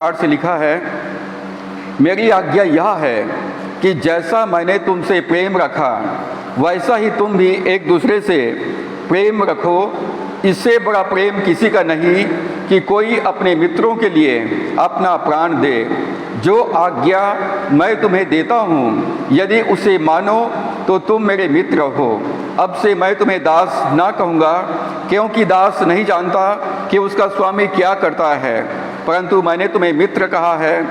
से लिखा है, मेरी आज्ञा यह है कि जैसा मैंने तुमसे प्रेम रखा वैसा ही तुम भी एक दूसरे से प्रेम रखो। इससे बड़ा प्रेम किसी का नहीं कि कोई अपने मित्रों के लिए अपना प्राण दे। जो आज्ञा मैं तुम्हें देता हूँ, यदि उसे मानो तो तुम मेरे मित्र हो। अब से मैं तुम्हें दास ना कहूँगा, क्योंकि दास नहीं जानता कि उसका स्वामी क्या करता है, परंतु मैंने तुम्हें मित्र कहा है,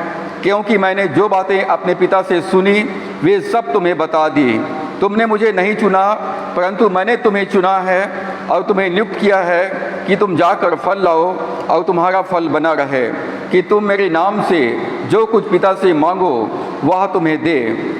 क्योंकि मैंने जो बातें अपने पिता से सुनी वे सब तुम्हें बता दी। तुमने मुझे नहीं चुना, परंतु मैंने तुम्हें चुना है और तुम्हें नियुक्त किया है कि तुम जाकर फल लाओ और तुम्हारा फल बना रहे, कि तुम मेरे नाम से जो कुछ पिता से मांगो वह तुम्हें दे।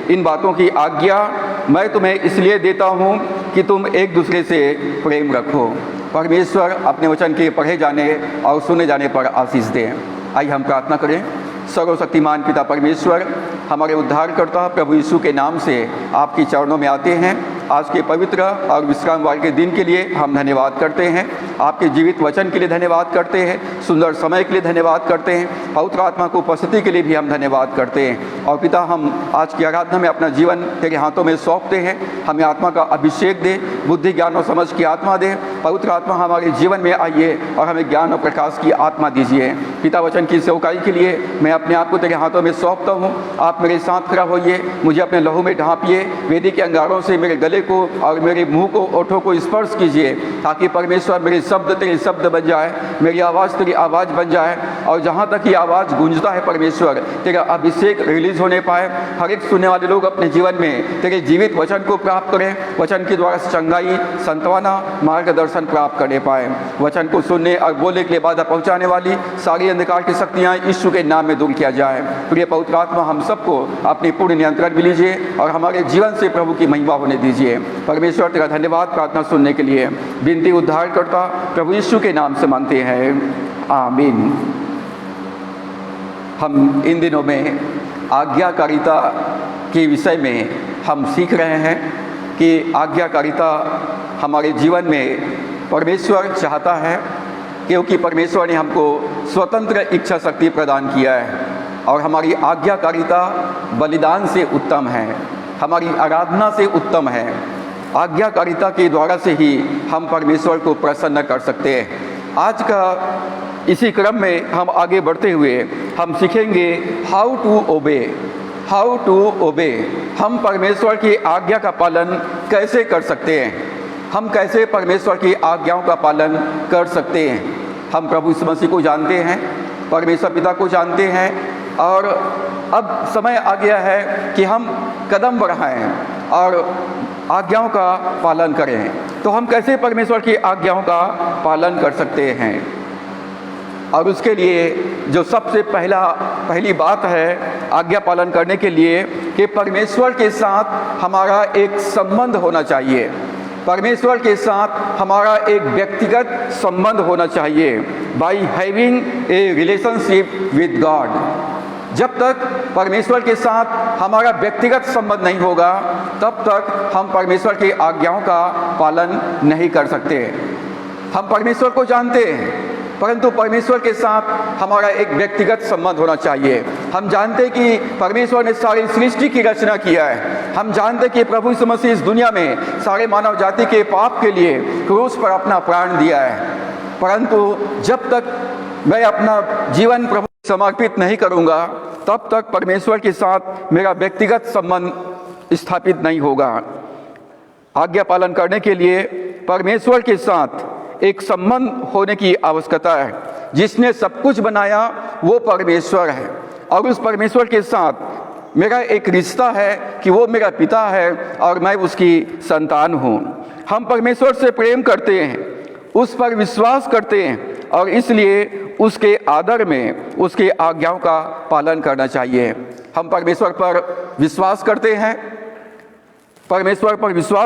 इन बातों की आज्ञा मैं तुम्हें इसलिए देता हूँ कि तुम एक दूसरे से प्रेम रखो। परमेश्वर अपने वचन के पढ़े जाने और सुने जाने पर आशीष दें। आइए हम प्रार्थना करें। सर्वशक्तिमान पिता परमेश्वर, हमारे उद्धारकर्ता प्रभु यीशु के नाम से आपके चरणों में आते हैं। आज के पवित्र और विश्रामवार के दिन के लिए हम धन्यवाद करते हैं। आपके जीवित वचन के लिए धन्यवाद करते हैं। सुंदर समय के लिए धन्यवाद करते हैं। पवित्र आत्मा को उपस्थिति के लिए भी हम धन्यवाद करते हैं। और पिता, हम आज की आराधना में अपना जीवन तेरे हाथों में सौंपते हैं। हमें आत्मा का अभिषेक दे, बुद्धि ज्ञान और समझ की आत्मा दे। पवित्र आत्मा हमारे जीवन में आइए और हमें ज्ञान और प्रकाश की आत्मा दीजिए। पिता, वचन की सेवकाई के लिए मैं अपने आप को तेरे हाथों में सौंपता हूँ। आप मेरे साथ खड़ा होइए, मुझे अपने लहू में ढांपिए। वेदी के अंगारों से मेरे गले को और मेरे मुंह को, ओठों को स्पर्श कीजिए, ताकि परमेश्वर मेरे शब्द तेरे शब्द बन जाए, मेरी आवाज़ तेरी आवाज़ बन जाए। और जहाँ तक ये आवाज़ गूंजता है परमेश्वर, तेरा अभिषेक रिलीज होने पाए। हर एक सुनने वाले लोग अपने जीवन में तेरे जीवित वचन को प्राप्त करें। वचन के द्वारा चंगाई, संतवाना, मार्गदर्शन प्राप्त करने पाए। वचन को सुनने और बोलने के लिए बाधा पहुँचाने वाली सारी अंधकार की शक्तियाँ यीशु के नाम में दूर किया जाए। प्रिय पवित्र आत्मा, हम सबको अपनी पूर्ण नियंत्रण में लीजिए और हमारे जीवन से प्रभु की महिमा होने दीजिए। परमेश्वर तेरा धन्यवाद प्रार्थना सुनने के लिए। विनती उद्धारकर्ता प्रभु यीशु के नाम से मांगते हैं, आमीन। हम इन दिनों में आज्ञाकारिता के विषय में हम सीख रहे हैं कि आज्ञाकारिता हमारे जीवन में परमेश्वर चाहता है, क्योंकि परमेश्वर ने हमको स्वतंत्र इच्छा शक्ति प्रदान किया है। और हमारी आज्ञाकारिता बलिदान से उत्तम है, हमारी आराधना से उत्तम है। आज्ञाकारिता के द्वारा से ही हम परमेश्वर को प्रसन्न कर सकते हैं। आज का इसी क्रम में हम आगे बढ़ते हुए हम सीखेंगे हाउ टू ओबे। हम परमेश्वर की आज्ञा का पालन कैसे कर सकते हैं, हम कैसे परमेश्वर की आज्ञाओं का पालन कर सकते हैं। हम प्रभु यीशु मसीह को जानते हैं, परमेश्वर पिता को जानते हैं, और अब समय आ गया है कि हम कदम बढ़ाएं और आज्ञाओं का पालन करें। तो हम कैसे परमेश्वर की आज्ञाओं का पालन कर सकते हैं? और उसके लिए जो सबसे पहली बात है आज्ञा पालन करने के लिए, कि परमेश्वर के साथ हमारा एक संबंध होना चाहिए। परमेश्वर के साथ हमारा एक व्यक्तिगत संबंध होना चाहिए। By having a relationship with God. जब तक परमेश्वर के साथ हमारा व्यक्तिगत संबंध नहीं होगा, तब तक हम परमेश्वर की आज्ञाओं का पालन नहीं कर सकते। हम परमेश्वर को जानते हैं, परंतु परमेश्वर के साथ हमारा एक व्यक्तिगत संबंध होना चाहिए। हम जानते हैं कि परमेश्वर ने सारी सृष्टि की रचना किया है। हम जानते हैं कि प्रभु यीशु मसीह इस दुनिया में सारे मानव जाति के पाप के लिए क्रूस पर अपना प्राण दिया है। परंतु जब तक मैं अपना जीवन प्रभु समर्पित नहीं करूंगा, तब तक परमेश्वर के साथ मेरा व्यक्तिगत संबंध स्थापित नहीं होगा। आज्ञा पालन करने के लिए परमेश्वर के साथ एक संबंध होने की आवश्यकता है। जिसने सब कुछ बनाया वो परमेश्वर है, और उस परमेश्वर के साथ मेरा एक रिश्ता है कि वो मेरा पिता है और मैं उसकी संतान हूँ। हम परमेश्वर से प्रेम करते हैं, उस पर विश्वास करते हैं, और इसलिए उसके आदर में उसके आज्ञाओं का पालन करना चाहिए। हम परमेश्वर पर विश्वास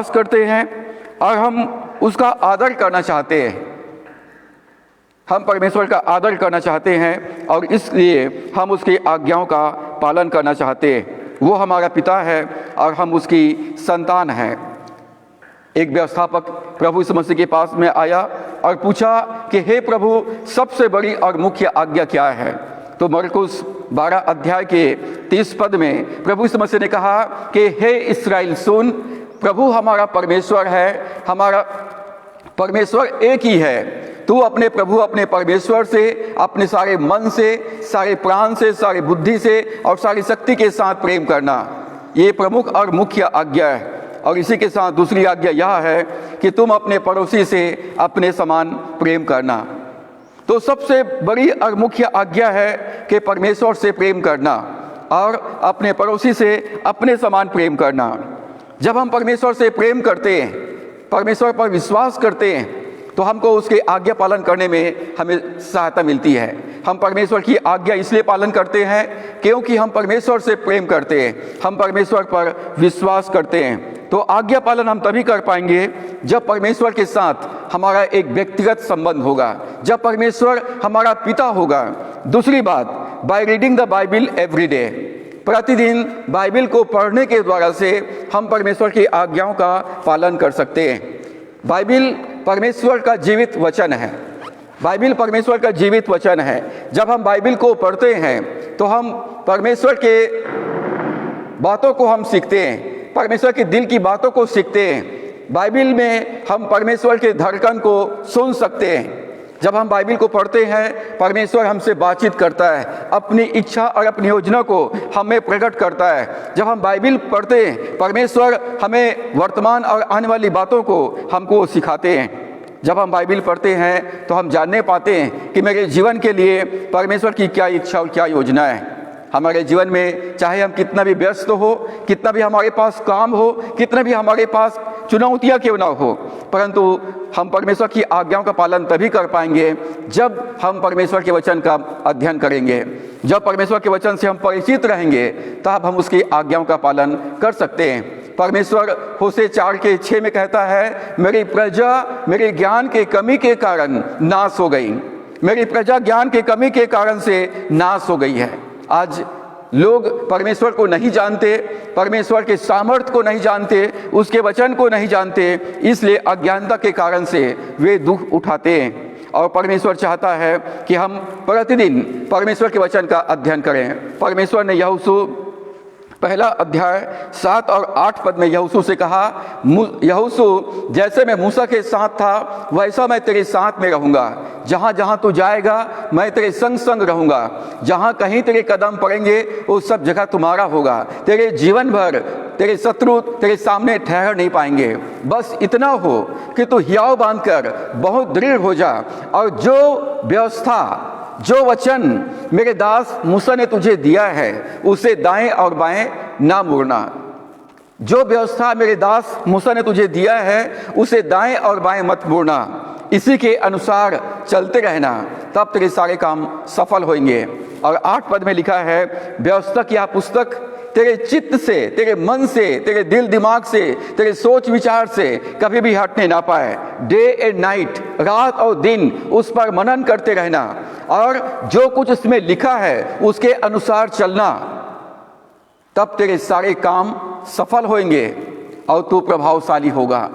करते हैं, और हम उसका आदर करना चाहते हैं। हम परमेश्वर का आदर करना चाहते हैं, और इसलिए हम उसकी आज्ञाओं का पालन करना चाहते हैं। वो हमारा पिता है और हम उसकी संतान हैं। एक व्यवस्थापक प्रभु यीशु मसीह के पास में आया और पूछा कि हे प्रभु, सबसे बड़ी और मुख्य आज्ञा क्या है? तो मरकुस 12 अध्याय के 30 पद में प्रभु यीशु मसीह ने कहा कि हे इस्राएल सुन, प्रभु हमारा परमेश्वर है, हमारा परमेश्वर एक ही है। तू अपने प्रभु अपने परमेश्वर से अपने सारे मन से, सारे प्राण से, सारी बुद्धि से और सारी शक्ति के साथ प्रेम करना। ये प्रमुख और मुख्य आज्ञा है। और इसी के साथ दूसरी आज्ञा यह है कि तुम अपने पड़ोसी से अपने समान प्रेम करना। तो सबसे बड़ी और मुख्य आज्ञा है कि परमेश्वर से प्रेम करना और अपने पड़ोसी से अपने समान प्रेम करना। जब हम परमेश्वर से प्रेम करते हैं, परमेश्वर पर विश्वास करते हैं, तो हमको उसके आज्ञा पालन करने में हमें सहायता मिलती है। हम परमेश्वर की आज्ञा इसलिए पालन करते हैं क्योंकि हम परमेश्वर से प्रेम करते हैं, हम परमेश्वर पर विश्वास करते हैं। तो आज्ञा पालन हम तभी कर पाएंगे जब परमेश्वर के साथ हमारा एक व्यक्तिगत संबंध होगा, जब परमेश्वर हमारा पिता होगा। दूसरी बात, by reading the Bible every day, प्रतिदिन बाइबल को पढ़ने के द्वारा से हम परमेश्वर की आज्ञाओं का पालन कर सकते हैं। बाइबल परमेश्वर का जीवित वचन है। बाइबल परमेश्वर का जीवित वचन है। जब हम बाइबल को पढ़ते हैं तो हम परमेश्वर के बातों को हम सीखते हैं, परमेश्वर के दिल की बातों को सीखते हैं। बाइबल में हम परमेश्वर के धड़कन को सुन सकते हैं। जब हम बाइबल को पढ़ते हैं, परमेश्वर हमसे बातचीत करता है, अपनी इच्छा और अपनी योजना को हमें प्रकट करता है। जब हम बाइबल पढ़ते हैं, परमेश्वर हमें वर्तमान और आने वाली बातों को हमको सिखाते हैं। जब हम बाइबल पढ़ते हैं तो हम जानने पाते हैं कि मेरे जीवन के लिए परमेश्वर की क्या इच्छा और क्या योजना है। हमारे जीवन में चाहे हम कितना भी व्यस्त हो, कितना भी हमारे पास काम हो, कितना भी हमारे पास चुनौतियाँ क्यों ना हो, परंतु हम परमेश्वर की आज्ञाओं का पालन तभी कर पाएंगे जब हम परमेश्वर के वचन का अध्ययन करेंगे। जब परमेश्वर के वचन से हम परिचित रहेंगे तब हम उसकी आज्ञाओं का पालन कर सकते हैं। परमेश्वर होशे 4:6 में कहता है, मेरी प्रजा मेरे ज्ञान के कमी के कारण नाश हो गई। मेरी प्रजा ज्ञान के कमी के कारण से नाश हो गई है। आज लोग परमेश्वर को नहीं जानते, परमेश्वर के सामर्थ्य को नहीं जानते, उसके वचन को नहीं जानते, इसलिए अज्ञानता के कारण से वे दुख उठाते हैं। और परमेश्वर चाहता है कि हम प्रतिदिन परमेश्वर के वचन का अध्ययन करें। परमेश्वर ने यहोशू 1 अध्याय 7 और 8 पद में यहोशू से कहा, यहोशू जैसे मैं मूसा के साथ था वैसा मैं तेरे साथ में रहूँगा। जहाँ जहाँ तू जाएगा मैं तेरे संग संग रहूँगा। जहाँ कहीं तेरे कदम पड़ेंगे उस सब जगह तुम्हारा होगा। तेरे जीवन भर तेरे शत्रु तेरे सामने ठहर नहीं पाएंगे। बस इतना हो कि तू हियाव बांधकर बहुत दृढ़ हो जा और जो व्यवस्था, जो वचन मेरे दास मूसा ने तुझे दिया है उसे दाएं और बाएं ना मुड़ना। जो व्यवस्था मेरे दास मूसा ने तुझे दिया है उसे दाएं और बाएं मत मुड़ना। इसी के अनुसार चलते रहना, तब तेरे सारे काम सफल होंगे। और 8 पद में लिखा है, व्यवस्था की यह पुस्तक तेरे चित्त से, तेरे मन से, तेरे दिल दिमाग से, तेरे सोच विचार से कभी भी हटने ना पाए। डे एंड नाइट, रात और दिन उस पर मनन करते रहना और जो कुछ उसमें लिखा है उसके अनुसार चलना, तब तेरे सारे काम सफल होंगे और तू प्रभावशाली होगा।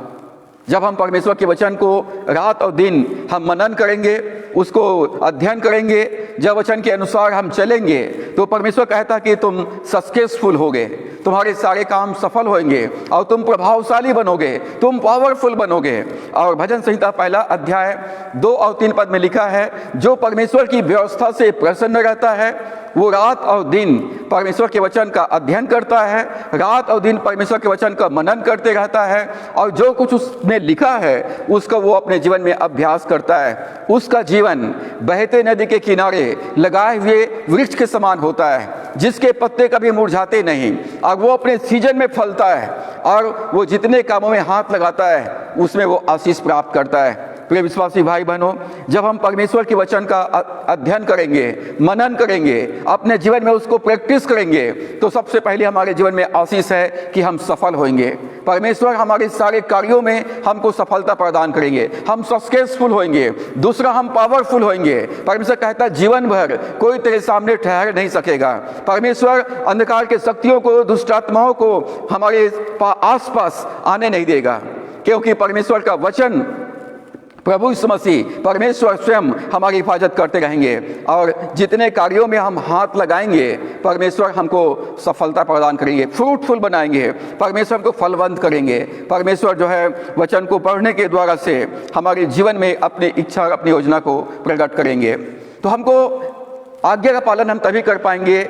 जब हम परमेश्वर के वचन को रात और दिन हम मनन करेंगे, उसको अध्ययन करेंगे, जब वचन के अनुसार हम चलेंगे, तो परमेश्वर कहता कि तुम सक्सेसफुल होगे, तुम्हारे सारे काम सफल होंगे और तुम प्रभावशाली बनोगे, तुम पावरफुल बनोगे। और भजन संहिता 1 अध्याय 2 और 3 पद में लिखा है, जो परमेश्वर की व्यवस्था से प्रसन्न रहता है वो रात और दिन परमेश्वर के वचन का अध्ययन करता है, रात और दिन परमेश्वर के वचन का मनन करते रहता है और जो कुछ उसमें लिखा है उसका वो अपने जीवन में अभ्यास करता है। उसका जीवन बहते नदी के किनारे लगाए हुए वृक्ष के समान होता है, जिसके पत्ते कभी मुरझाते नहीं और वो अपने सीजन में फलता है और वो जितने कामों में हाथ लगाता है उसमें वो आशीष प्राप्त करता है। प्रिय विश्वासी भाई बहनों, जब हम परमेश्वर के वचन का अध्ययन करेंगे, मनन करेंगे, अपने जीवन में उसको प्रैक्टिस करेंगे, तो सबसे पहले हमारे जीवन में आशीष है कि हम सफल होंगे। परमेश्वर हमारे सारे कार्यों में हमको सफलता प्रदान करेंगे, हम सक्सेसफुल होंगे। दूसरा, हम पावरफुल होंगे। परमेश्वर कहता है जीवन भर कोई तेरे सामने ठहर नहीं सकेगा। परमेश्वर अंधकार के शक्तियों को, दुष्ट आत्माओं को हमारे आसपास आने नहीं देगा, क्योंकि परमेश्वर का वचन प्रभु यीशु मसीह परमेश्वर स्वयं हमारी हिफाजत करते रहेंगे और जितने कार्यों में हम हाथ लगाएंगे परमेश्वर हमको सफलता प्रदान करेंगे, फ्रूटफुल बनाएंगे, परमेश्वर हमको फलवंत करेंगे। परमेश्वर जो है वचन को पढ़ने के द्वारा से हमारे जीवन में अपनी इच्छा और अपनी योजना को प्रकट करेंगे। तो हमको आज्ञा का पालन हम तभी कर पाएंगे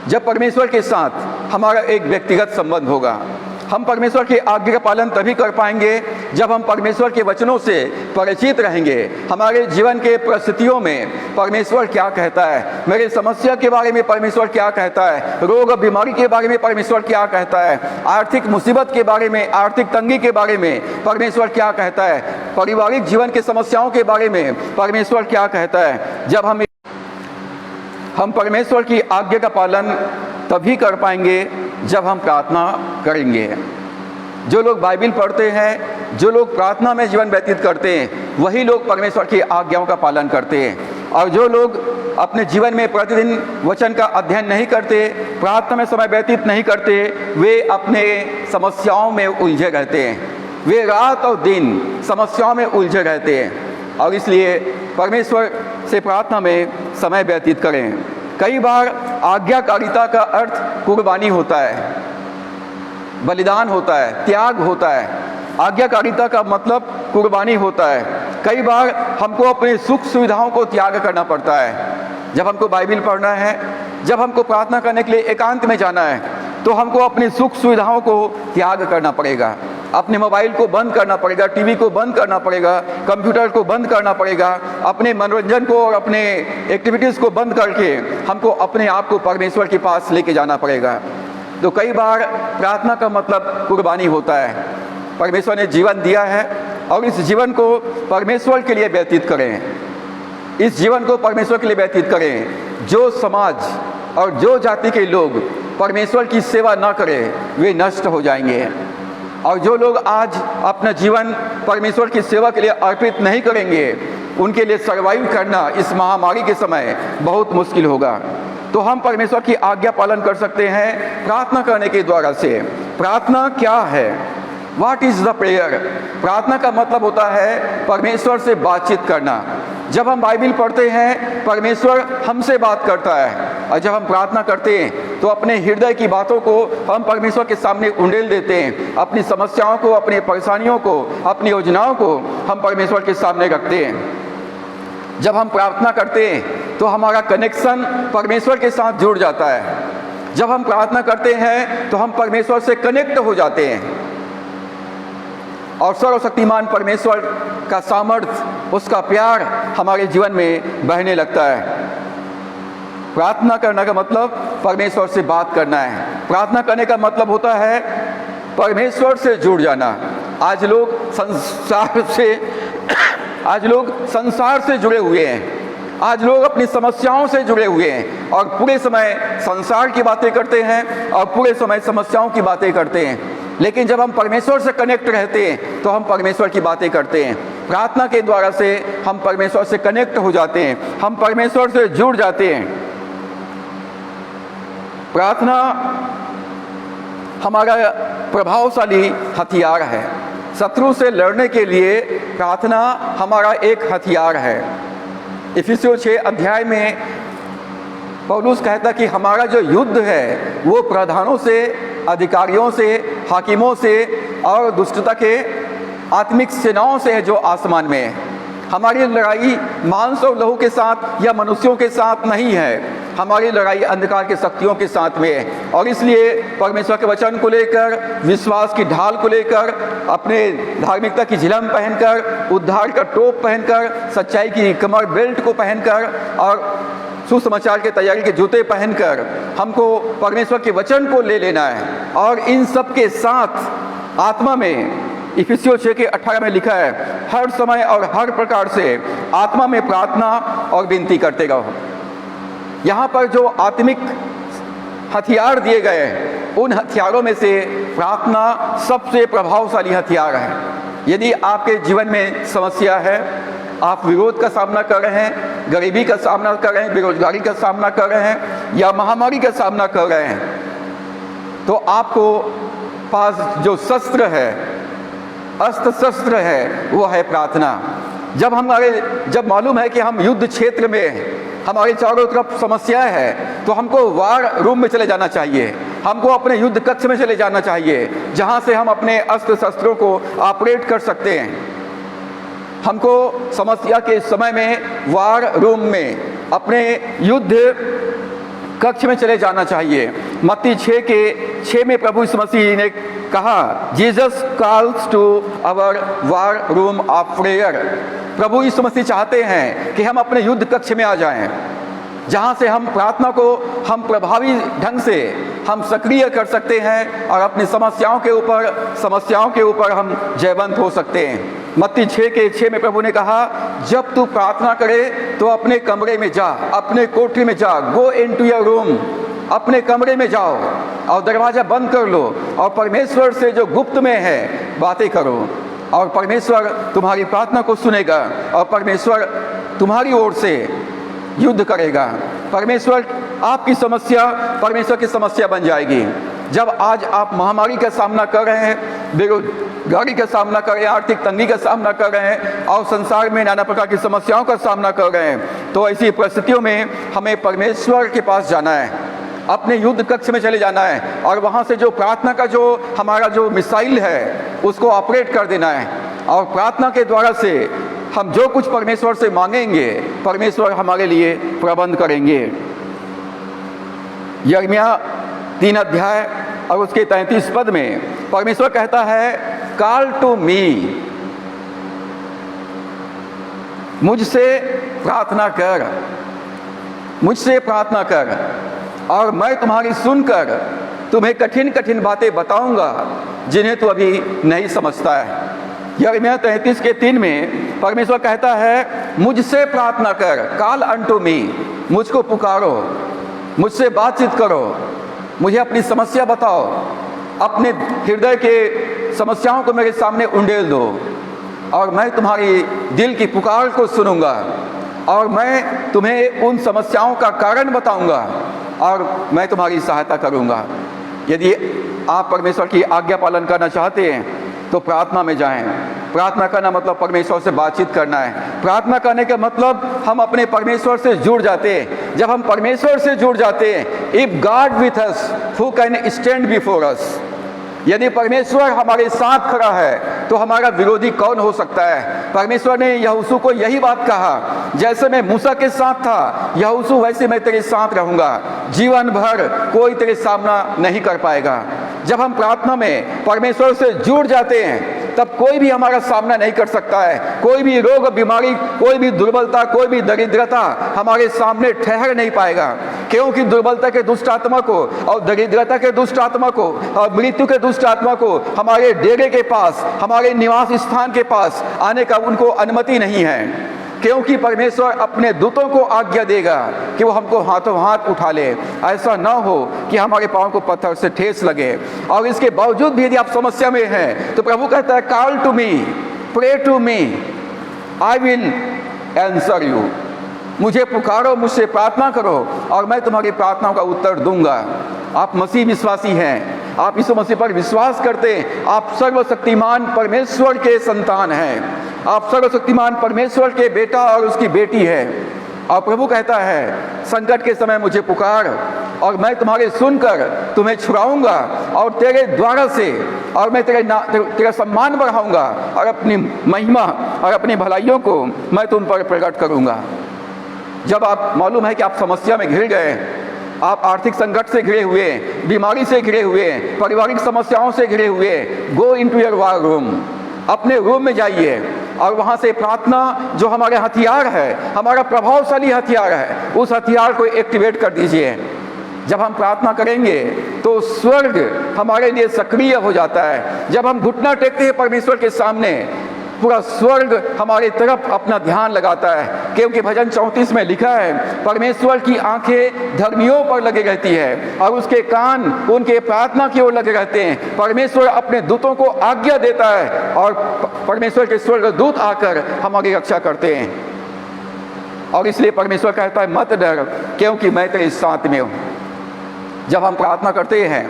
जब परमेश्वर के साथ हमारा एक व्यक्तिगत संबंध होगा। हम परमेश्वर की आज्ञा का पालन तभी कर पाएंगे जब हम परमेश्वर के वचनों से परिचित रहेंगे। हमारे जीवन के परिस्थितियों में परमेश्वर क्या कहता है, मेरे समस्या के बारे में परमेश्वर क्या कहता है, रोग और बीमारी के बारे में परमेश्वर क्या कहता है, आर्थिक मुसीबत के बारे में, आर्थिक तंगी के बारे में परमेश्वर क्या कहता है, पारिवारिक जीवन की समस्याओं के बारे में परमेश्वर क्या कहता है। जब हम परमेश्वर की आज्ञा का पालन तभी कर पाएंगे जब हम प्रार्थना करेंगे। जो लोग बाइबल पढ़ते हैं, जो लोग प्रार्थना में जीवन व्यतीत करते हैं, वही लोग परमेश्वर की आज्ञाओं का पालन करते हैं। और जो लोग अपने जीवन में प्रतिदिन वचन का अध्ययन नहीं करते, प्रार्थना में समय व्यतीत नहीं करते, वे अपने समस्याओं में उलझे रहते हैं। वे रात और दिन समस्याओं में उलझे रहते हैं और इसलिए परमेश्वर से प्रार्थना में समय व्यतीत करें। कई बार आज्ञाकारिता का अर्थ कुर्बानी होता है, बलिदान होता है, त्याग होता है। आज्ञाकारिता का मतलब कुर्बानी होता है। कई बार हमको अपनी सुख सुविधाओं को त्याग करना पड़ता है। जब हमको बाइबल पढ़ना है, जब हमको प्रार्थना करने के लिए एकांत में जाना है, तो हमको अपनी सुख सुविधाओं को त्याग करना पड़ेगा। अपने मोबाइल को बंद करना पड़ेगा, टीवी को बंद करना पड़ेगा, कंप्यूटर को बंद करना पड़ेगा, अपने मनोरंजन को और अपने एक्टिविटीज़ को बंद करके हमको अपने आप को परमेश्वर के पास लेके जाना पड़ेगा। तो कई बार प्रार्थना का मतलब कुर्बानी होता है। परमेश्वर ने जीवन दिया है और इस जीवन को परमेश्वर के लिए व्यतीत करें। इस जीवन को परमेश्वर के लिए व्यतीत करें। जो समाज और जो जाति के लोग परमेश्वर की सेवा ना करें वे नष्ट हो जाएंगे। और जो लोग आज अपना जीवन परमेश्वर की सेवा के लिए अर्पित नहीं करेंगे, उनके लिए सर्वाइव करना इस महामारी के समय बहुत मुश्किल होगा। तो हम परमेश्वर की आज्ञा पालन कर सकते हैं प्रार्थना करने के द्वारा से। प्रार्थना क्या है? What is the prayer? प्रार्थना का मतलब होता है परमेश्वर से बातचीत करना। जब हम बाइबल पढ़ते हैं, परमेश्वर हमसे बात करता है और जब हम प्रार्थना करते हैं तो अपने हृदय की बातों को हम परमेश्वर के सामने उंडेल देते हैं। अपनी समस्याओं को, अपनी परेशानियों को, अपनी योजनाओं को हम परमेश्वर के सामने रखते हैं। जब हम प्रार्थना करते हैं तो हमारा कनेक्शन परमेश्वर के साथ जुड़ जाता है। जब हम प्रार्थना करते हैं तो हम परमेश्वर से कनेक्ट हो जाते हैं और सर्वशक्तिमान परमेश्वर का सामर्थ्य, उसका प्यार हमारे जीवन में बहने लगता है। प्रार्थना करने का मतलब परमेश्वर से बात करना है। प्रार्थना करने का मतलब होता है परमेश्वर से जुड़ जाना। आज लोग संसार से जुड़े हुए हैं। आज लोग अपनी समस्याओं से जुड़े हुए हैं और पूरे समय संसार की बातें करते हैं और पूरे समय समस्याओं की बातें करते हैं। लेकिन जब हम परमेश्वर से कनेक्ट रहते हैं तो हम परमेश्वर की बातें करते हैं। प्रार्थना के द्वारा से हम परमेश्वर से कनेक्ट हो जाते हैं, हम परमेश्वर से जुड़ जाते हैं। प्रार्थना हमारा प्रभावशाली हथियार है। शत्रु से लड़ने के लिए प्रार्थना हमारा एक हथियार है। इफिसियों 6 अध्याय में पौलुस कहता कि हमारा जो युद्ध है वो प्रधानों से, अधिकारियों से, हाकिमों से और दुष्टता के आत्मिक सेनाओं से है जो आसमान में है। हमारी लड़ाई मांस और लहू के साथ या मनुष्यों के साथ नहीं है। हमारी लड़ाई अंधकार के शक्तियों के साथ में है। और इसलिए परमेश्वर के वचन को लेकर, विश्वास की ढाल को लेकर, अपने धार्मिकता की झिलम पहनकर, उद्धार का टोप पहनकर, सच्चाई की कमर बेल्ट को पहनकर और सुसमाचार के तैयारी के जूते पहनकर हमको परमेश्वर के वचन को ले लेना है। और इन सब के साथ आत्मा में, इफिसियों 6 के 18 में लिखा है, हर समय और हर प्रकार से आत्मा में प्रार्थना और विनती करते रहो। यहाँ पर जो आत्मिक हथियार दिए गए हैं, उन हथियारों में से प्रार्थना सबसे प्रभावशाली हथियार है। यदि आपके जीवन में समस्या है, आप विरोध का सामना कर रहे हैं, गरीबी का सामना कर रहे हैं, बेरोजगारी का सामना कर रहे हैं या महामारी का सामना कर रहे हैं, तो आपको पास जो शस्त्र है अस्त्र शस्त्र है वो है प्रार्थना। जब मालूम है कि हम युद्ध क्षेत्र में हैं, हमारे चारों तरफ समस्याएं हैं, तो हमको वार रूम में चले जाना चाहिए, हमको अपने युद्ध कक्ष में चले जाना चाहिए, जहां से हम अपने अस्त्र शस्त्रों को ऑपरेट कर सकते हैं। हमको समस्या के समय में वार रूम में, अपने युद्ध कक्ष में चले जाना चाहिए। मत्ती 6 में प्रभु यीशु मसीह ने कहा, Jesus calls to our war room of prayer. प्रभु यीशु मसीह चाहते हैं कि हम अपने युद्ध कक्ष में आ जाएं, जहां से हम प्रार्थना को हम प्रभावी ढंग से हम सक्रिय कर सकते हैं और अपनी समस्याओं के ऊपर हम जयवंत हो सकते हैं। मत्ती 6 में प्रभु ने कहा, जब तू प्रार्थना करे तो अपने कमरे में जा, अपने कोठरी में जा, गो इनटू योर रूम, अपने कमरे में जाओ और दरवाजा बंद कर लो और परमेश्वर से जो गुप्त में है बातें करो, और परमेश्वर तुम्हारी प्रार्थना को सुनेगा और परमेश्वर तुम्हारी ओर से युद्ध करेगा। परमेश्वर की समस्या बन जाएगी। जब आज आप महामारी का सामना कर रहे हैं, बेरोजगारी का सामना कर रहे हैं, आर्थिक तंगी का सामना कर रहे हैं और संसार में नाना प्रकार की समस्याओं का सामना कर रहे हैं, तो ऐसी परिस्थितियों में हमें परमेश्वर के पास जाना है, अपने युद्ध कक्ष में चले जाना है और वहाँ से जो प्रार्थना का जो हमारा जो मिसाइल है उसको ऑपरेट कर देना है, और प्रार्थना के द्वारा से हम जो कुछ परमेश्वर से मांगेंगे परमेश्वर हमारे लिए प्रबंध करेंगे। यिर्मयाह 3 अध्याय और उसके 33 पद में परमेश्वर कहता है, कॉल टू मी, मुझसे प्रार्थना कर और मैं तुम्हारी सुनकर तुम्हें कठिन कठिन बातें बताऊंगा जिन्हें तू अभी नहीं समझता है। यिर्मयाह 33:3 में परमेश्वर कहता है, मुझसे प्रार्थना कर, कॉल अनटू मी, मुझको पुकारो, मुझसे बातचीत करो, मुझे अपनी समस्या बताओ, अपने हृदय के समस्याओं को मेरे सामने उंडेल दो और मैं तुम्हारी दिल की पुकार को सुनूंगा और मैं तुम्हें उन समस्याओं का कारण बताऊंगा और मैं तुम्हारी सहायता करूंगा। यदि आप परमेश्वर की आज्ञा पालन करना चाहते हैं तो प्रार्थना में जाएं। प्रार्थना करना मतलब परमेश्वर से बातचीत करना है। प्रार्थना करने का मतलब हम अपने परमेश्वर से जुड़ जाते हैं। जब हम परमेश्वर से जुड़ जाते हैं, if God with us who can stand before us, यदि परमेश्वर हमारे साथ खड़ा है तो हमारा विरोधी कौन हो सकता है। परमेश्वर ने यहोशू को यही बात कहा, जैसे मैं मूसा के साथ था यहोशू वैसे मैं तेरे साथ रहूंगा, जीवन भर कोई तेरे सामना नहीं कर पाएगा। जब हम प्रार्थना में परमेश्वर से जुड़ जाते हैं तब कोई भी हमारा सामना नहीं कर सकता है। कोई भी रोग बीमारी, कोई भी दुर्बलता, कोई भी दरिद्रता हमारे सामने ठहर नहीं पाएगा, क्योंकि दुर्बलता के दुष्ट आत्मा को और दरिद्रता के दुष्ट आत्मा को और मृत्यु के दुष्ट आत्मा को हमारे डेरे के पास, हमारे निवास स्थान के पास आने का उनको अनुमति नहीं है, क्योंकि परमेश्वर अपने दूतों को आज्ञा देगा कि वो हमको हाथों हाथ उठा ले। ऐसा ना हो कि हमारे पाँव को पत्थर से ठेस लगे। और इसके बावजूद भी यदि आप समस्या में हैं तो प्रभु कहता है, call to me, pray to me, I will answer you, मुझे पुकारो, मुझसे प्रार्थना करो और मैं तुम्हारी प्रार्थनाओं का उत्तर दूंगा। आप मसीह विश्वासी हैं, आप यीशु मसीह पर विश्वास करते हैं, आप सर्वशक्तिमान परमेश्वर के संतान हैं, आप सर्वशक्तिमान परमेश्वर के बेटा और उसकी बेटी है। और प्रभु कहता है, संकट के समय मुझे पुकार और मैं तुम्हारे सुनकर तुम्हें छुड़ाऊंगा और तेरे द्वारा से और मैं तेरा सम्मान बढ़ाऊंगा और अपनी महिमा और अपनी भलाइयों को मैं तुम पर प्रकट करूंगा। जब आप मालूम है कि आप समस्या में घिर गए, आप आर्थिक संकट से घिरे हुए, बीमारी से घिरे हुए, पारिवारिक समस्याओं से घिरे हुए, go into your war room, अपने रूम में जाइए और वहाँ से प्रार्थना जो हमारे हथियार है, हमारा प्रभावशाली हथियार है, उस हथियार को एक्टिवेट कर दीजिए। जब हम प्रार्थना करेंगे तो स्वर्ग हमारे लिए सक्रिय हो जाता है। जब हम घुटना टेकते हैं परमेश्वर के सामने, पूरा स्वर्ग हमारी तरफ अपना ध्यान लगाता है, क्योंकि भजन 34 में लिखा है, परमेश्वर की आंखें धर्मियों पर लगे रहती है और उसके कान उनके प्रार्थना की ओर लगे रहते हैं। परमेश्वर अपने दूतों को आज्ञा देता है और परमेश्वर के स्वर्गदूत आकर हमारी रक्षा करते हैं। और इसलिए परमेश्वर कहता है, मत डर, क्योंकि मैं तेरे साथ में हूँ। जब हम प्रार्थना करते हैं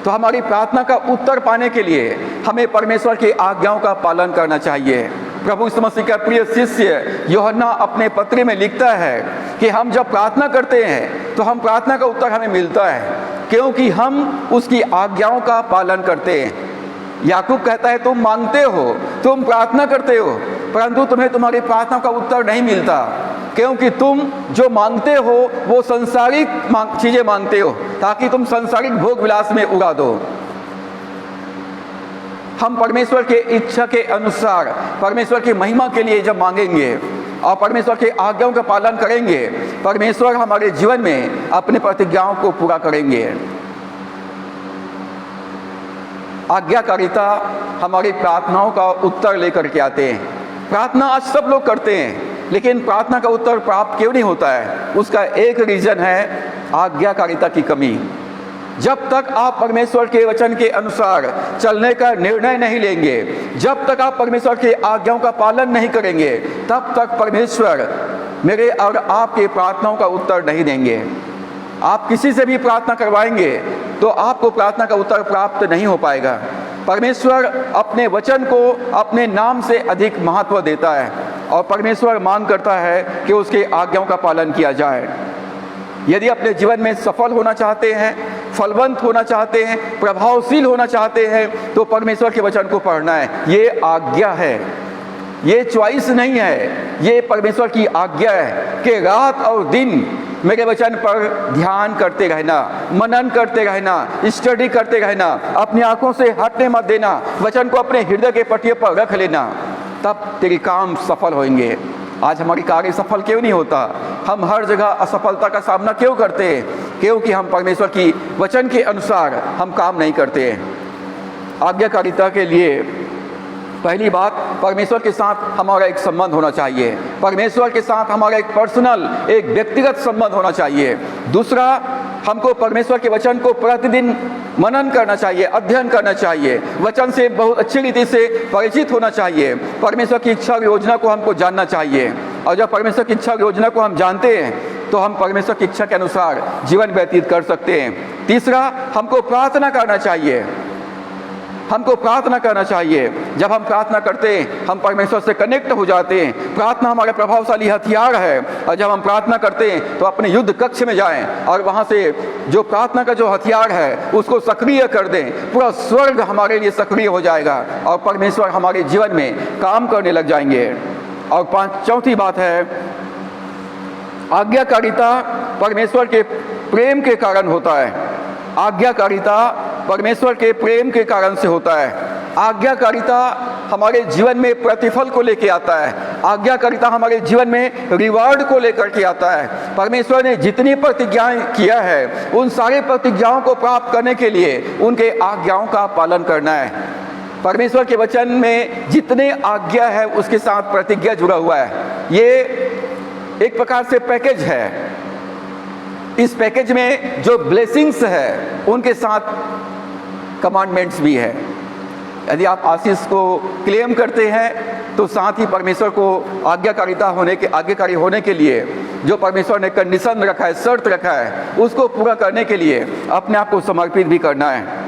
तो हमारी प्रार्थना का उत्तर पाने के लिए हमें परमेश्वर की आज्ञाओं का पालन करना चाहिए। प्रभु यीशु मसीह का प्रिय शिष्य यूहन्ना अपने पत्री में लिखता है कि हम जब प्रार्थना करते हैं तो हम प्रार्थना का उत्तर हमें मिलता है क्योंकि हम उसकी आज्ञाओं का पालन करते हैं। याकूब कहता है तुम मांगते हो, तुम प्रार्थना करते हो, परंतु तुम्हें तुम्हारी प्रार्थना का उत्तर नहीं मिलता क्योंकि तुम जो मांगते हो वो संसारिक चीजें मांगते हो ताकि तुम संसारिक भोग विलास में उड़ा दो। हम परमेश्वर के इच्छा के अनुसार परमेश्वर की महिमा के लिए जब मांगेंगे और परमेश्वर के आज्ञाओं का पालन करेंगे, परमेश्वर हमारे जीवन में अपने प्रतिज्ञाओं को पूरा करेंगे। आज्ञाकारिता हमारी प्रार्थनाओं का उत्तर लेकर के आते हैं। प्रार्थना आज सब लोग करते हैं, लेकिन प्रार्थना का उत्तर प्राप्त क्यों नहीं होता है? उसका एक रीजन है आज्ञाकारिता की कमी। जब तक आप परमेश्वर के वचन के अनुसार चलने का निर्णय नहीं लेंगे, जब तक आप परमेश्वर की आज्ञाओं का पालन नहीं करेंगे, तब तक परमेश्वर मेरे और आपके प्रार्थनाओं का उत्तर नहीं देंगे। आप किसी से भी प्रार्थना करवाएंगे तो आपको प्रार्थना का उत्तर प्राप्त नहीं हो पाएगा। परमेश्वर अपने वचन को अपने नाम से अधिक महत्व देता है और परमेश्वर मांग करता है कि उसके आज्ञाओं का पालन किया जाए। यदि अपने जीवन में सफल होना चाहते हैं, फलवंत होना चाहते हैं, प्रभावशील होना चाहते हैं, तो परमेश्वर के वचन को पढ़ना है। ये आज्ञा है, ये चॉइस नहीं है, ये परमेश्वर की आज्ञा है कि रात और दिन मेरे वचन पर ध्यान करते रहना, मनन करते रहना, स्टडी करते रहना, अपनी आंखों से हटने मत देना, वचन को अपने हृदय के पटियों पर रख लेना, तब तेरे काम सफल होंगे। आज हमारी कार्य सफल क्यों नहीं होता? हम हर जगह असफलता का सामना क्यों करते हैं? क्योंकि हम परमेश्वर की वचन के अनुसार हम काम नहीं करते हैं। आज्ञाकारिता के लिए पहली बात, परमेश्वर के साथ हमारा एक संबंध होना चाहिए। परमेश्वर के साथ हमारा एक पर्सनल, एक व्यक्तिगत संबंध होना चाहिए। दूसरा, हमको परमेश्वर के वचन को प्रतिदिन मनन करना चाहिए, अध्ययन करना चाहिए, वचन से बहुत अच्छी रीति से परिचित होना चाहिए। परमेश्वर की इच्छा और योजना को हमको जानना चाहिए और जब परमेश्वर की इच्छा और योजना को हम जानते हैं तो हम परमेश्वर की इच्छा के अनुसार जीवन व्यतीत कर सकते हैं। तीसरा, हमको प्रार्थना करना चाहिए। हमको प्रार्थना करना चाहिए। जब हम प्रार्थना करते हैं हम परमेश्वर से कनेक्ट हो जाते हैं। प्रार्थना हमारा प्रभावशाली हथियार है और जब हम प्रार्थना करते हैं तो अपने युद्ध कक्ष में जाएं और वहाँ से जो प्रार्थना का जो हथियार है उसको सक्रिय कर दें। पूरा स्वर्ग हमारे लिए सक्रिय हो जाएगा और परमेश्वर हमारे जीवन में काम करने लग जाएंगे। और चौथी बात है, आज्ञाकारिता परमेश्वर के प्रेम के कारण होता है। आज्ञाकारिता परमेश्वर के प्रेम के कारण से होता है। आज्ञाकारिता हमारे जीवन में प्रतिफल को लेके आता है। आज्ञाकारिता हमारे जीवन में रिवार्ड को लेकर के आता है। परमेश्वर ने जितनी प्रतिज्ञाएं किया है उन सारे प्रतिज्ञाओं को प्राप्त करने के लिए उनके आज्ञाओं का पालन करना है। परमेश्वर के वचन में जितने आज्ञा है उसके साथ प्रतिज्ञा जुड़ा हुआ है। ये एक प्रकार से पैकेज है। इस पैकेज में जो ब्लेसिंग्स है उनके साथ कमांडमेंट्स भी है। यदि आप आशीष को क्लेम करते हैं तो साथ ही परमेश्वर को आज्ञाकारी होने के लिए जो परमेश्वर ने कंडीशन रखा है, शर्त रखा है, उसको पूरा करने के लिए अपने आप को समर्पित भी करना है।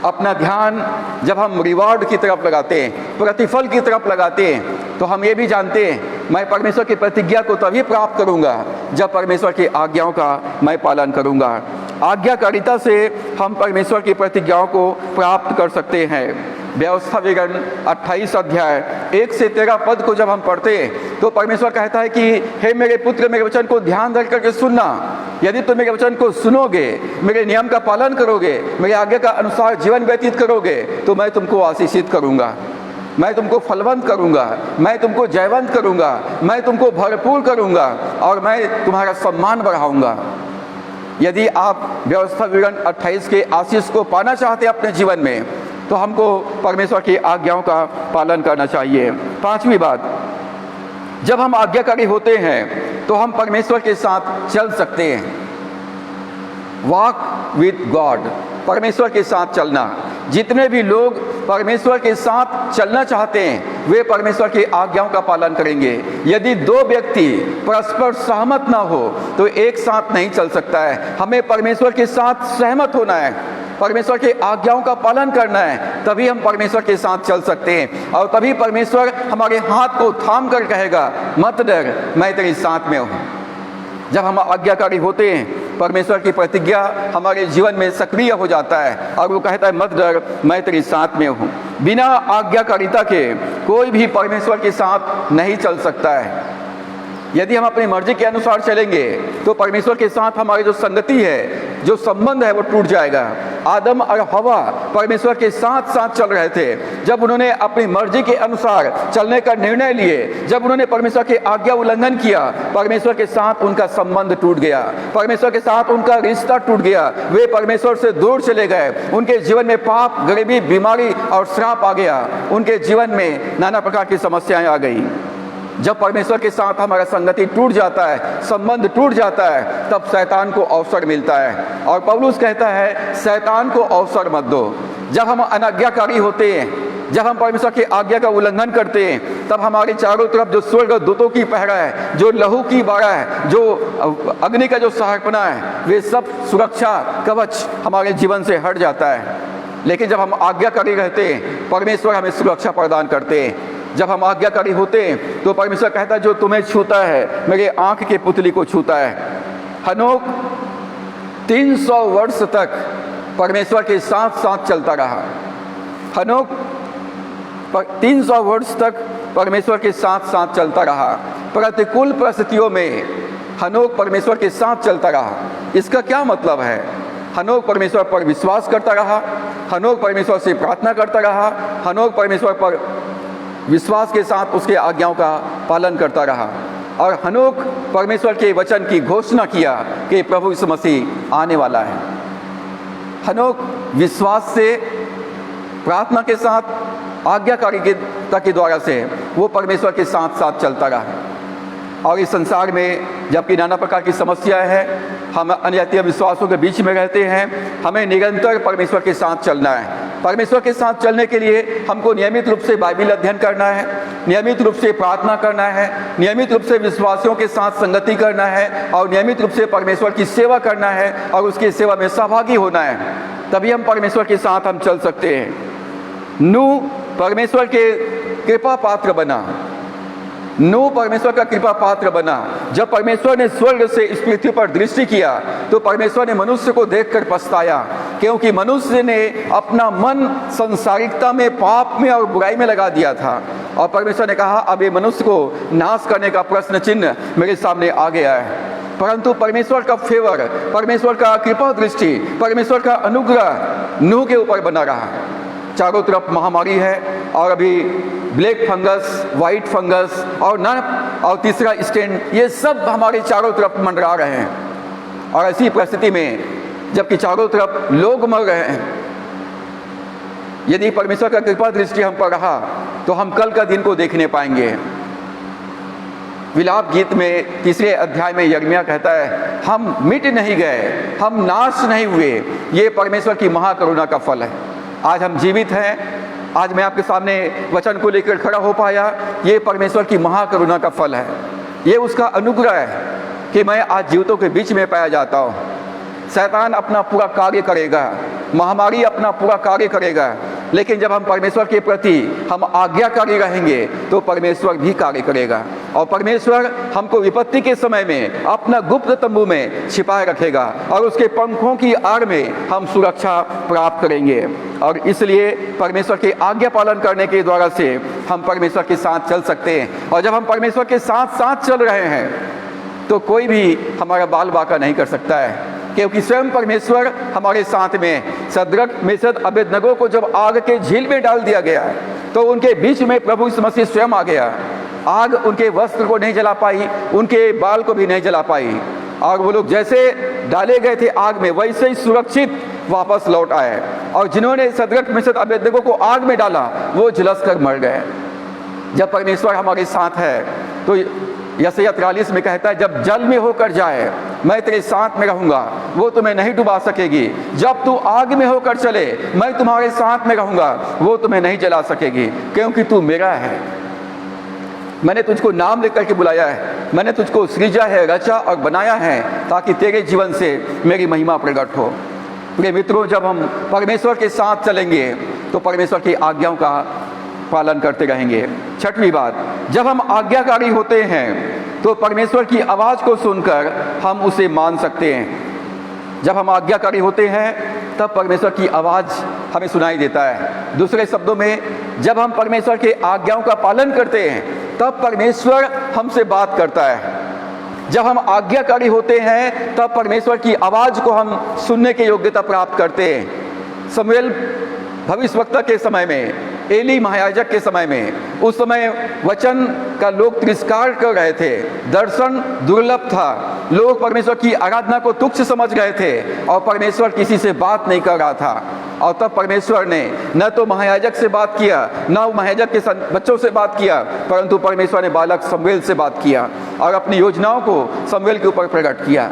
अपना ध्यान जब हम रिवार्ड की तरफ लगाते हैं, प्रतिफल की तरफ लगाते हैं, तो हम ये भी जानते हैं मैं परमेश्वर की प्रतिज्ञा को तभी प्राप्त करूंगा जब परमेश्वर की आज्ञाओं का मैं पालन करूंगा। आज्ञाकारिता से हम परमेश्वर की प्रतिज्ञाओं को प्राप्त कर सकते हैं। व्यवस्था विवरण 28 अध्याय 1 से 13 पद को जब हम पढ़ते हैं तो परमेश्वर कहता है कि हे मेरे पुत्र, मेरे वचन को ध्यान रख करके सुनना। यदि तुम मेरे वचन को सुनोगे, मेरे नियम का पालन करोगे, मेरे आज्ञा का अनुसार जीवन व्यतीत करोगे, तो मैं तुमको आशीषित करूंगा, मैं तुमको फलवंत करूंगा, मैं तुमको जयवंत करूंगा, मैं तुमको भरपूर करूंगा और मैं तुम्हारा सम्मान बढ़ाऊंगा। यदि आप व्यवस्था विवरण 28 के आशीष को पाना चाहते हैं अपने जीवन में तो हमको परमेश्वर की आज्ञाओं का पालन करना चाहिए। पांचवी बात, जब हम आज्ञाकारी होते हैं तो हम परमेश्वर के साथ चल सकते हैं। वॉक विथ गॉड, परमेश्वर के साथ चलना। जितने भी लोग परमेश्वर के साथ चलना चाहते हैं वे परमेश्वर की आज्ञाओं का पालन करेंगे। यदि दो व्यक्ति परस्पर सहमत ना हो तो एक साथ नहीं चल सकता है। हमें परमेश्वर के साथ सहमत होना है। परमेश्वर की आज्ञाओं का पालन करना है, तभी हम परमेश्वर के साथ चल सकते हैं। और तभी परमेश्वर हमारे हाथ को थाम कर कहेगा, मत डर, मैं तेरे साथ में हूँ। जब हम आज्ञाकारी होते हैं, परमेश्वर की प्रतिज्ञा हमारे जीवन में सक्रिय हो जाता है और वो कहता है, मत डर, मैं तेरे साथ में हूँ। बिना आज्ञाकारिता के कोई भी परमेश्वर के साथ नहीं चल सकता है। यदि हम अपनी मर्जी के अनुसार चलेंगे तो परमेश्वर के साथ हमारी जो संगति है, जो संबंध है, वो टूट जाएगा। आदम और हवा परमेश्वर के साथ साथ चल रहे थे। जब उन्होंने अपनी मर्जी के अनुसार चलने का निर्णय लिए, जब उन्होंने परमेश्वर की आज्ञा उल्लंघन किया, परमेश्वर के साथ उनका संबंध टूट गया, परमेश्वर के साथ उनका रिश्ता टूट गया। वे परमेश्वर से दूर चले गए। उनके जीवन में पाप, गरीबी, बीमारी और श्राप आ गया। उनके जीवन में नाना प्रकार की समस्याएं आ गई। जब परमेश्वर के साथ हमारा संगति टूट जाता है, संबंध टूट जाता है, तब शैतान को अवसर मिलता है। और पौलुस कहता है, शैतान को अवसर मत दो। जब हम अनाज्ञाकारी होते हैं, जब हम परमेश्वर की आज्ञा का उल्लंघन करते हैं, तब हमारे चारों तरफ जो स्वर्ग दूतों की पहरा है, जो लहू की बाड़ा है, जो अग्नि का जो सहर्पणा है, वे सब सुरक्षा कवच हमारे जीवन से हट जाता है। लेकिन जब हम आज्ञाकारी रहते हैं, परमेश्वर हमें सुरक्षा प्रदान करते हैं। जब हम आज्ञाकारी होते हैं तो परमेश्वर कहता है, जो तुम्हें छूता है मेरे आंख के पुतली को छूता है। हनोक 300 वर्ष तक परमेश्वर के साथ साथ चलता रहा। हनोक 300 वर्ष तक परमेश्वर के साथ साथ चलता रहा। प्रतिकूल परिस्थितियों में हनोक परमेश्वर के साथ चलता रहा। इसका क्या मतलब है? हनोक परमेश्वर पर विश्वास करता रहा, हनोक परमेश्वर से प्रार्थना करता रहा, हनोक परमेश्वर पर विश्वास के साथ उसके आज्ञाओं का पालन करता रहा। और हनोक परमेश्वर के वचन की घोषणा किया कि प्रभु यीशु मसीह आने वाला है। हनोक विश्वास से, प्रार्थना के साथ, आज्ञाकारिता के द्वारा से वो परमेश्वर के साथ साथ चलता रहा। और इस संसार में जबकि नाना प्रकार की समस्याएं हैं, हम अनजातीय विश्वासों के बीच में रहते हैं, हमें निरंतर परमेश्वर के साथ चलना है। परमेश्वर के साथ चलने के लिए हमको नियमित रूप से बाइबल अध्ययन करना है, नियमित रूप से प्रार्थना करना है, नियमित रूप से विश्वासियों के साथ संगति करना है और नियमित रूप से परमेश्वर की सेवा करना है और उसकी सेवा में सहभागी होना है। तभी हम परमेश्वर के साथ हम चल सकते हैं। नूह परमेश्वर के कृपा पात्र बना। नूह परमेश्वर का कृपा पात्र बना। जब परमेश्वर ने स्वर्ग से इस पृथ्वी पर दृष्टि किया तो परमेश्वर ने मनुष्य को देखकर पछताया, क्योंकि मनुष्य ने अपना मन संसारिकता में, पाप में और बुराई में लगा दिया था। और परमेश्वर ने कहा, अब ये मनुष्य को नाश करने का प्रश्न चिन्ह मेरे सामने आ गया है। परंतु परमेश्वर का फेवर, परमेश्वर का कृपा दृष्टि, परमेश्वर का अनुग्रह नूह के ऊपर बना रहा। चारों तरफ महामारी है और अभी ब्लैक फंगस, वाइट फंगस और तीसरा स्टेन, ये सब हमारे चारों तरफ मंडरा रहे हैं। और ऐसी परिस्थिति में जबकि चारों तरफ लोग मर रहे हैं, यदि परमेश्वर का कृपा दृष्टि हम पर रहा तो हम कल का दिन को देखने पाएंगे। विलाप गीत में 3 अध्याय में यिर्मयाह कहता है, हम मिट नहीं गए, हम नाश नहीं हुए, ये परमेश्वर की महाकरुणा का फल है। आज हम जीवित हैं, आज मैं आपके सामने वचन को लेकर खड़ा हो पाया, ये परमेश्वर की महाकरुणा का फल है। ये उसका अनुग्रह है कि मैं आज जीवितों के बीच में पाया जाता हूँ। शैतान अपना पूरा कार्य करेगा, महामारी अपना पूरा कार्य करेगा, लेकिन जब हम परमेश्वर के प्रति हम आज्ञाकारी रहेंगे तो परमेश्वर भी कार्य करेगा। और परमेश्वर हमको विपत्ति के समय में अपना गुप्त तंबू में छिपाए रखेगा और उसके पंखों की आड़ में हम सुरक्षा प्राप्त करेंगे। और इसलिए परमेश्वर के आज्ञा पालन करने के द्वारा से हम परमेश्वर के साथ चल सकते हैं। और जब हम परमेश्वर के साथ साथ चल रहे हैं तो कोई भी हमारा बाल बाका नहीं कर सकता है, क्योंकि स्वयं परमेश्वर हमारे साथ में। शद्रक, मेशक, अबेदनगो को जब आग के झील में डाल दिया गया तो उनके बीच में प्रभु यीशु मसीह स्वयं आ गया। आग उनके वस्त्र को नहीं जला पाई, उनके बाल को भी नहीं जला पाई, और वो लोग जैसे डाले गए थे आग में वैसे ही सुरक्षित वापस लौट आए। और जिन्होंने शद्रक, मेशक, अबेदनगो को आग में डाला वो झुलस कर मर गए। जब परमेश्वर हमारे साथ है तो यशायाह 43 में कहता है, जब जल में होकर जाए मैं तेरे साथ में रहूंगा, वो तुम्हें नहीं डुबा सकेगी। जब तू आग में होकर चले मैं तुम्हारे साथ में रहूंगा, वो तुम्हें नहीं जला सकेगी, क्योंकि तू मेरा है। मैंने तुझको नाम लेकर के बुलाया है, मैंने तुझको सृजा है, रचा और बनाया है, ताकि तेरे जीवन से मेरी महिमा प्रकट हो। प्रिय मित्रों, जब हम परमेश्वर के साथ चलेंगे तो परमेश्वर की आज्ञाओं का पालन करते रहेंगे। छठवीं बात, जब हम आज्ञाकारी होते हैं तो परमेश्वर की आवाज़ को सुनकर हम उसे मान सकते हैं। जब हम आज्ञाकारी होते हैं तब परमेश्वर की आवाज़ हमें सुनाई देता है। दूसरे शब्दों में, जब हम परमेश्वर के आज्ञाओं का पालन करते हैं तब परमेश्वर हमसे बात करता है। जब हम आज्ञाकारी होते हैं तब परमेश्वर की आवाज़ को हम सुनने की योग्यता प्राप्त करते हैं। शमूएल भविष्यवक्ता के समय में, एली महायाजक के समय में, उस समय वचन का लोग तिरस्कार कर रहे थे, दर्शन दुर्लभ था, लोग परमेश्वर की आराधना को तुच्छ समझ रहे थे और परमेश्वर किसी से बात नहीं कर रहा था। और तब परमेश्वर ने न तो महायाजक से बात किया, न महायाजक के बच्चों से बात किया, परंतु परमेश्वर ने बालक शमूएल से बात किया और अपनी योजनाओं को शमूएल के ऊपर प्रकट किया।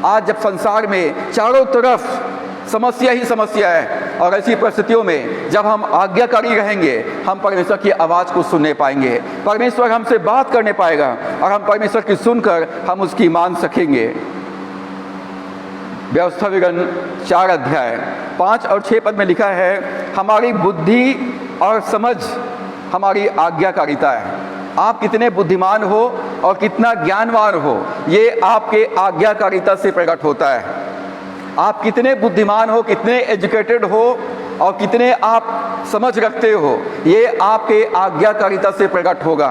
आज जब संसार में चारों तरफ समस्या ही समस्या है, और ऐसी परिस्थितियों में जब हम आज्ञाकारी रहेंगे हम परमेश्वर की आवाज़ को सुनने पाएंगे, परमेश्वर हमसे बात करने पाएगा और हम परमेश्वर की सुनकर हम उसकी मान सकेंगे। व्यवस्था विवरण 4 अध्याय 5 और 6 पद में लिखा है, हमारी बुद्धि और समझ हमारी आज्ञाकारिता है। आप कितने बुद्धिमान हो और कितना ज्ञानवान हो, ये आपके आज्ञाकारिता से प्रकट होता है। आप कितने बुद्धिमान हो, कितने एजुकेटेड हो और कितने आप समझ रखते हो, ये आपके आज्ञाकारिता से प्रकट होगा।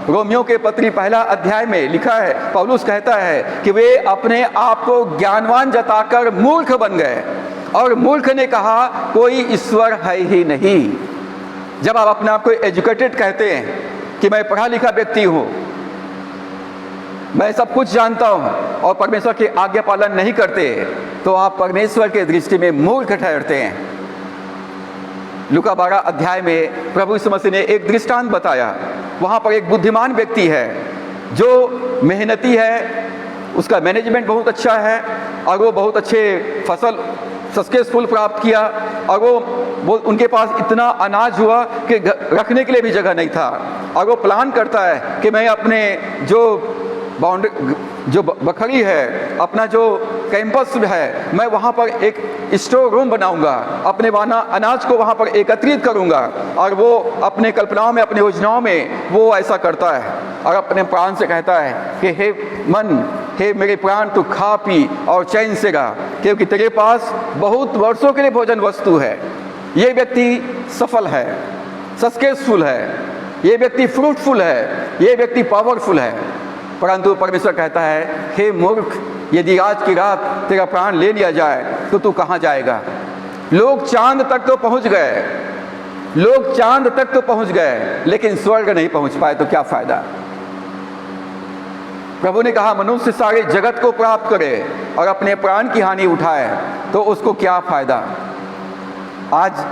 रोमियो के पत्री 1 अध्याय में लिखा है, पौलुस कहता है कि वे अपने आप को ज्ञानवान जताकर मूर्ख बन गए और मूर्ख ने कहा कोई ईश्वर है ही नहीं। जब आप अपने आप को एजुकेटेड कहते हैं कि मैं पढ़ा लिखा व्यक्ति हूँ, मैं सब कुछ जानता हूँ, और परमेश्वर के आज्ञा पालन नहीं करते, तो आप परमेश्वर के दृष्टि में मूर्ख ठहरते हैं। लूका 12 अध्याय में प्रभु यीशु मसीह ने एक दृष्टांत बताया। वहाँ पर एक बुद्धिमान व्यक्ति है जो मेहनती है, उसका मैनेजमेंट बहुत अच्छा है और वो बहुत अच्छे फसल सक्सेसफुल प्राप्त किया, और वो उनके पास इतना अनाज हुआ कि रखने के लिए भी जगह नहीं था, और वो प्लान करता है कि मैं अपने जो बखरी है, अपना जो कैंपस है, मैं वहाँ पर एक स्टोर रूम बनाऊंगा, अपने अनाज को वहाँ पर एकत्रित करूंगा। और वो अपने कल्पनाओं में, अपनी योजनाओं में वो ऐसा करता है और अपने प्राण से कहता है कि हे मन, हे मेरे प्राण, तू खा पी और चैन से रह, क्योंकि तेरे पास बहुत वर्षों के लिए भोजन वस्तु है। ये व्यक्ति सफल है, सक्सेसफुल है, ये व्यक्ति फ्रूटफुल है, ये व्यक्ति पावरफुल है। परंतु परमेश्वर कहता है, हे मूर्ख, यदि आज की रात तेरा प्राण ले लिया जाए तो तू कहाँ जाएगा? लोग चांद तक तो पहुँच गए, लोग चांद तक तो पहुँच गए, लेकिन स्वर्ग नहीं पहुँच पाए, तो क्या फायदा? प्रभु ने कहा, मनुष्य सारे जगत को प्राप्त करे और अपने प्राण की हानि उठाए तो उसको क्या फायदा? आज